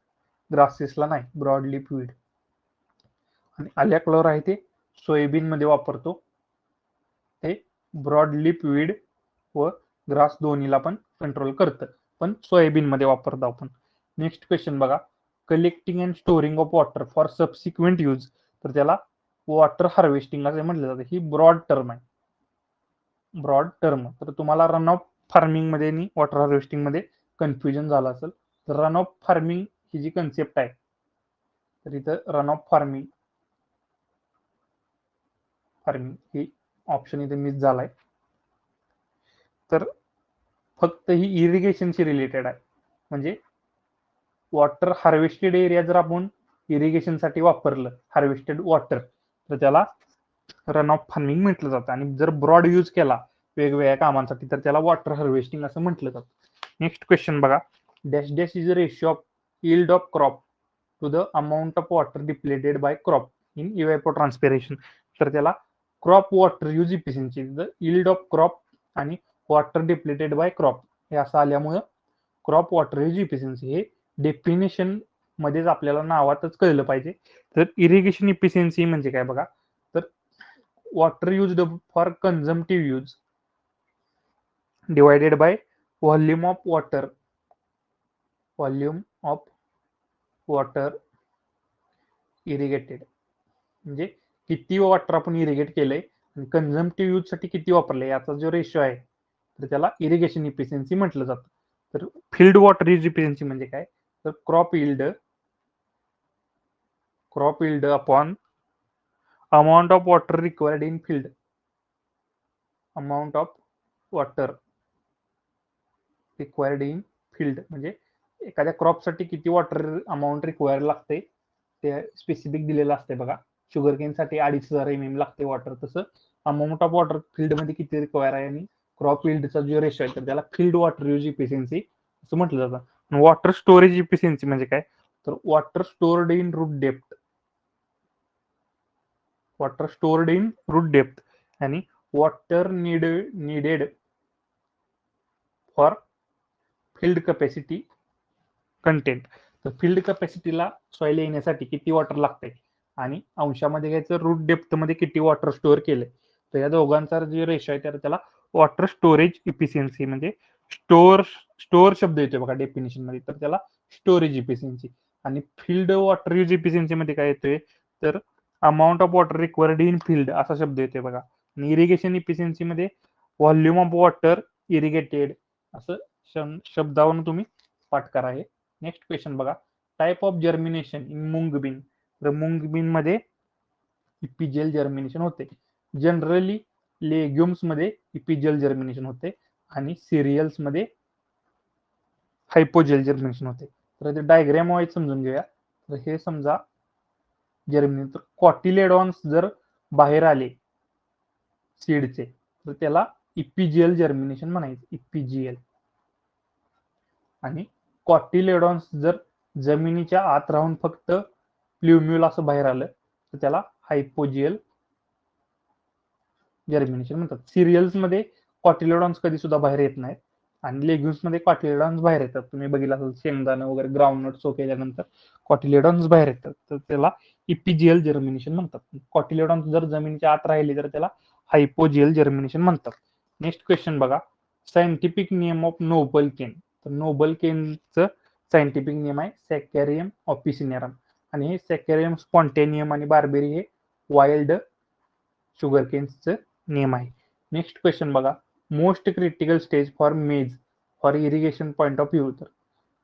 ग्रासेसला नाही, ब्रॉडलीफ वीड. आणि अल्याक्लोर आहे ते सोयाबीन मध्ये वापरतो, ते ब्रॉडलीफ वीड व ग्रास दोन्हीला पण कंट्रोल करतं, पण सोयाबीन मध्ये वापरतो आपण. नेक्स्ट क्वेश्चन बघा, collecting and storing of water for subsequent use. तर त्याला वॉटर हार्वेस्टिंग असे म्हटलं जातं. ही ब्रॉड टर्म आहे, ब्रॉड टर्म. तर तुम्हाला रन ऑफ फार्मिंग मध्ये आणि वॉटर हार्वेस्टिंग मध्ये कन्फ्युजन झालं असेल, तर रन ऑफ फार्मिंग ही जी कन्सेप्ट आहे, तर इथं रन ऑफ फार्मिंग ही ऑप्शन इथे मिस झालाय. तर फक्त ही इरिगेशनशी रिलेटेड आहे, म्हणजे वॉटर हार्वेस्टेड एरिया जर आपण इरिगेशनसाठी वापरलं, हार्वेस्टेड वॉटर, तर त्याला रन ऑफ फार्मिंग म्हटलं जातं. आणि जर ब्रॉड यूज केला वेगवेगळ्या कामांसाठी, तर त्याला वॉटर हार्वेस्टिंग असं म्हटलं जातं. नेक्स्ट क्वेश्चन बघा, dash dash is a ratio of yield of crop to the amount of water depleted by crop in evapotranspiration. तर त्याला crop water use efficiency, the yield of crop आणि water depleted by crop हे असं आल्यामुळं crop water use efficiency हे definition मध्येच आपल्याला नावातच कळलं पाहिजे. तर इरिगेशन इफिशियन्सी म्हणजे काय बघा, तर water used for consumptive use divided by volume of water irrigated. म्हणजे किती वॉटर आपण इरिगेट केलंय आणि कन्झम्पटिव्ह यूज साठी किती वापरले याचा जो रेशो आहे, तर त्याला इरिगेशन इफिशियन्सी म्हटलं जातं. तर फील्ड वॉटर यूज इफिशियन्सी म्हणजे काय, तर crop yield upon amount of water required in field, amount of water required in field म्हणजे एखाद्या क्रॉपसाठी किती वॉटर अमाऊंट रिक्वायर लागते ते स्पेसिफिक दिलेलं असते बघा. शुगर केन साठी 2,500 mm लागते वॉटर, तसं अमाऊंट ऑफ वॉटर फील्ड मध्ये किती रिक्वायर आहे आणि क्रॉप यील्डचा जो रेशो आहे, तर त्याला फील्ड वॉटर यूज इफिशियन्सी असं म्हटलं जातं. वॉटर स्टोरेज इफिशियन्सी म्हणजे काय, तर water stored in root depth आणि water needed for field capacity content. तर फील्ड कॅपॅसिटीला सॉइल येण्यासाठी किती वॉटर लागते आणि अंशामध्ये घ्यायचं रूट डेप्थ मध्ये किती वॉटर स्टोअर केलंय, तर या दोघांचा जे रेशो आहे तर त्याला वॉटर स्टोरेज इफिशियन्सी म्हणजे स्टोअर शब्द येतोय बघा डेफिनेशन मध्ये, तर त्याला स्टोरेज इफिशियन्सी. आणि फील्ड वॉटर यूज इफिशियन्सी मध्ये काय येतोय, तर amount of water required in field असा शब्द येतोय बघा. आणि इरिगेशन इफिशियन्सी मध्ये व्हॉल्यूम ऑफ वॉटर इरिगेटेड असं शब्दावरून तुम्ही पाठ करा. हे नेक्स्ट क्वेश्चन बघा, type of germination in moong bean, तर मूंग बीन मध्ये इपिजियल जर्मिनेशन होते. जनरली लेग्युम्स मध्ये इपिजियल जर्मिनेशन होते आणि सिरियल्स मध्ये हायपोजेल जर्मिनेशन होते. तर ते डायग्राम वाईज समजून घेऊया. तर हे समजा जर्मिनेशन, तर कॉटिलेडॉन्स जर बाहेर आले सीडचे तर त्याला इपिजियल जर्मिनेशन म्हणायचं, इपिजियल. आणि कॉटिलेडॉन्स जर जमिनीच्या आत राहून फक्त प्ल्युम्युल असं बाहेर आलं तर त्याला हायपोजियल जर्मिनेशन म्हणतात. सिरियल्स मध्ये कॉटिलेडॉन्स कधी सुद्धा बाहेर येत नाहीत आणि लेग्युम्स मध्ये कॉटिलेडॉन्स बाहेर येतात. तुम्ही बघितलं असेल शेंगदाणा वगैरे ग्राउंडनट केल्यानंतर कॉटिलेडॉन्स बाहेर येतात, तर त्याला इपिजियल जर्मिनेशन म्हणतात. कॉटिलेडॉन्स जर जमिनीच्या आत राहिले तर त्याला हायपोजियल जर्मिनेशन म्हणतात. नेक्स्ट क्वेश्चन बघा, सायंटिफिक नेम ऑफ नोबल केन. तर नोबल केनचं सायंटिफिक नेम आहे सॅकॅरियम ऑपिसिनेरम आणि हे सॅकॅरियम स्पॉन्टेनियम आणि बार्बेरी हे वाइल्ड शुगर केन्सचं नेम आहे. नेक्स्ट क्वेश्चन बघा, मोस्ट क्रिटिकल स्टेज फॉर मेज for irrigation point of view. तर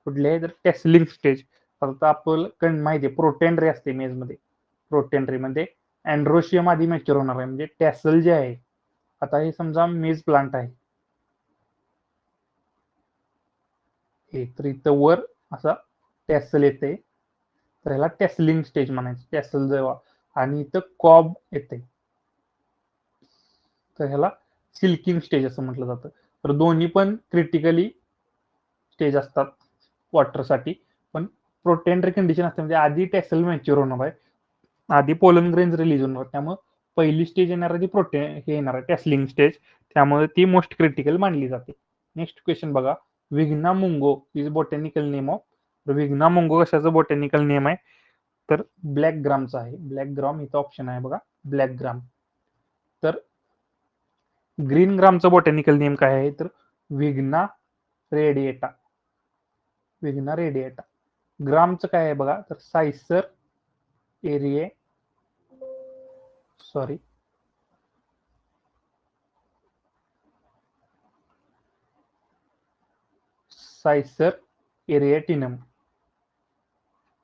कुठले आहे तर टेस्लिंग स्टेज. आता आपल्याला माहिती आहे प्रोटेंड्री असते मेजमध्ये. प्रोटेंड्रीमध्ये अँड्रोशियम आधी मॅच्युअर होणार आहे, म्हणजे टॅसल जे आहे. आता हे समजा मेज प्लांट आहे, हे तर इथं वर असा टॅसल येते, तर ह्याला टेस्लिंग स्टेज म्हणायचं, टॅसल जेव्हा. आणि इथं कॉब येते तर ह्याला सिल्किंग स्टेज असं म्हटलं जातं. तर दोन्ही पण क्रिटिकली स्टेज असतात वॉटरसाठी, पण प्रोटेंड्री कंडिशन असते, म्हणजे आधी टॅसल मॅच्युअर होणार आहे, आधी पोलन ग्रेन्स रिलीज होणार, त्यामुळे पहिली स्टेज येणार आहे ती हे येणार आहे टॅसलिंग स्टेज, त्यामुळे ती मोस्ट क्रिटिकल मानली जाते. नेक्स्ट क्वेश्चन बघा, विग्ना मुंगो इज बॉटॅनिकल नेम ऑफ. विग्ना मुंगो कशाचं बॉटॅनिकल नेम आहे तर ब्लॅक ग्रामचा आहे. ब्लॅक ग्राम इथं ऑप्शन आहे बघा, ब्लॅक ग्राम. तर ग्रीन ग्रामचं बॉटॅनिकल नेम काय आहे तर विग्ना रेडिएटा, विग्ना रेडिएटा. ग्रामचं काय आहे बघा तर सायसर एरिए, सॉरी सायसर एरिएटिनम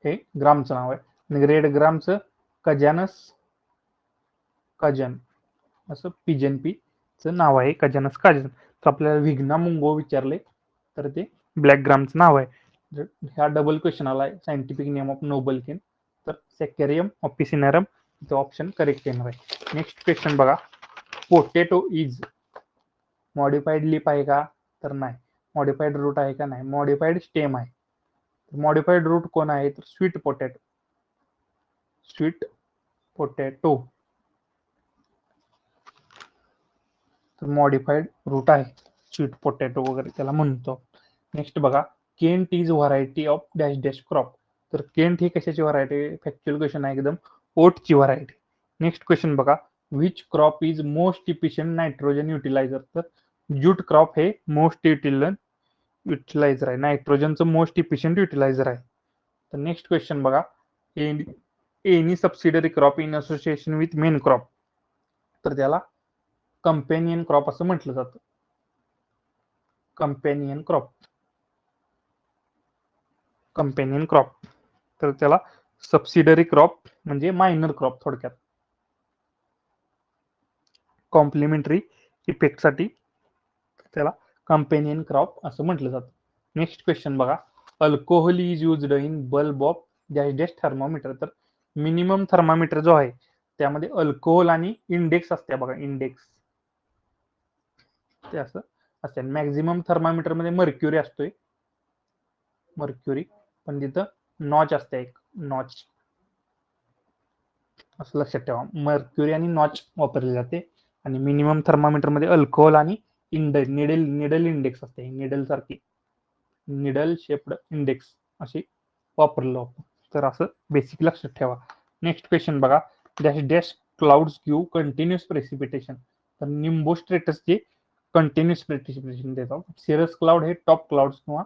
हे ग्रामचं नाव आहे. आणि रेड ग्रामचं कजॅनस काजन असं पिजन पीचं नाव आहे, कजॅनस काजन. तर आपल्याला विग्ना मुंगो विचारले तर ते ब्लॅक ग्रामचं नाव आहे. ह्या डबल क्वेश्चन आलाय सायंटिफिक नेम ऑफ नोबल केन, तर सॅकॅरियम ऑपिसिनेरम तो ऑप्शन करेक्ट येणार आहे. नेक्स्ट क्वेश्चन बघा, पोटॅटो इज मॉडिफाईड लीफ आहे का तर नाही, मॉडिफाईड रूट आहे का नाही, मॉडिफाईड स्टेम आहे. मॉडिफाईड रूट कोण आहे तर स्वीट पोटॅटो, स्वीट पोटॅटो तर मॉडिफाईड रूट आहे, स्वीट पोटॅटो वगैरे त्याला म्हणतो. नेक्स्ट बघा, Kent is variety of dash dash crop. तर केंट ही कशाची व्हरायटी, फॅक्च्युअल क्वेश्चन आहे एकदम, ओटची व्हरायटी. नेक्स्ट क्वेश्चन बघा, which crop is most efficient nitrogen utiliser. तर ज्यूट क्रॉप हे मोस्ट युटिलायझर आहे, नायट्रोजनचं मोस्ट इफिशियंट युटिलायझर आहे. तर नेक्स्ट क्वेश्चन बघा, any subsidiary crop in association with main crop. तर त्याला कंपॅनियन क्रॉप असं म्हटलं जातं, कंपॅनियन क्रॉप, कंपॅनियन क्रॉप. तर त्याला सबसिडरी क्रॉप म्हणजे मायनर क्रॉप थोडक्यात, कॉम्प्लिमेंटरी इफेक्टसाठी त्याला कंपॅनियन क्रॉप असं म्हटलं जातं. नेक्स्ट क्वेश्चन बघा, alcohol is used in bulb of dash dash thermometer. तर मिनिमम थर्मामीटर जो आहे त्यामध्ये अल्कोहोल आणि इंडेक्स असते बघा, इंडेक्स ते असं असते. मॅक्झिमम थर्मामीटर मध्ये मर्क्युरी असतोय, मर्क्युरी, पण तिथं नॉच असते, एक नॉच असं लक्षात ठेवा. मर्क्युरी आणि नॉच वापरले जाते. आणि मिनिमम थर्मामीटर मध्ये अल्कोहोल आणि निडल निडल इंडेक्स असते, निडल सारखी, निडल शेप्ड इंडेक्स अशी वापरलं आपण. तर असं बेसिक लक्षात ठेवा. नेक्स्ट क्वेश्चन बघा, dash dash clouds give continuous precipitation. तर निम्बोस्ट्रेटस जे कंटिन्युअस प्रेसिपिटेशन देतात. सिरस क्लाउड हे टॉप क्लाउड्स किंवा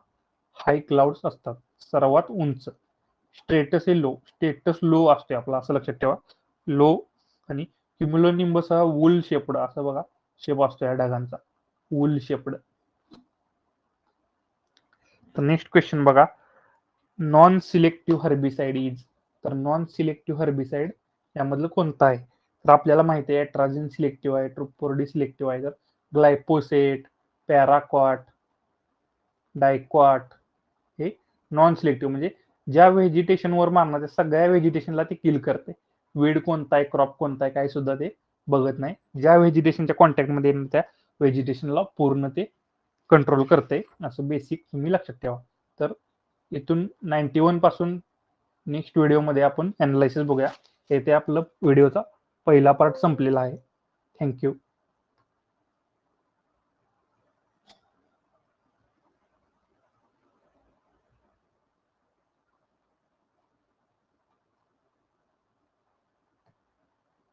हाय क्लाउड्स असतात, सर्वात उंच. स्टेटस हे लो, स्टेटस लो असते आपला, असं लक्षात ठेवा, लो. आणि क्युम्युलोनिंबस हा वूल शेपड असं बघा शेप असतो या ढगांचा, वूल शेपड. तर नेक्स्ट क्वेश्चन बघा, नॉन सिलेक्टिव्ह हर्बिसाइड इज, तर नॉन सिलेक्टिव्ह हर्बिसाइड यामधलं कोणतं आहे? तर आपल्याला माहिती आहे अट्राझिन सिलेक्टिव्ह आहे, ट्रुफोर्डी सिलेक्टिव्ह आहे, तर ग्लायपोसेट, पॅराक्वाट, डायक्वाट हे नॉन सिलेक्टिव्ह, म्हणजे ज्या व्हेजिटेशनवर मारणार त्या सगळ्या व्हेजिटेशनला ते किल करते. वीड कोणता आहे, क्रॉप कोणता आहे, काय सुद्धा ते बघत नाही. ज्या व्हेजिटेशनच्या कॉन्टॅक्टमध्ये येईल त्या व्हेजिटेशनला पूर्ण ते कंट्रोल करते. असं बेसिक तुम्ही लक्षात ठेवा. तर इथून 91 पासून नेक्स्ट व्हिडिओमध्ये आपण अनालिसिस बघूया. येथे आपलं व्हिडिओचा पहिला पार्ट संपलेला आहे. थँक्यू.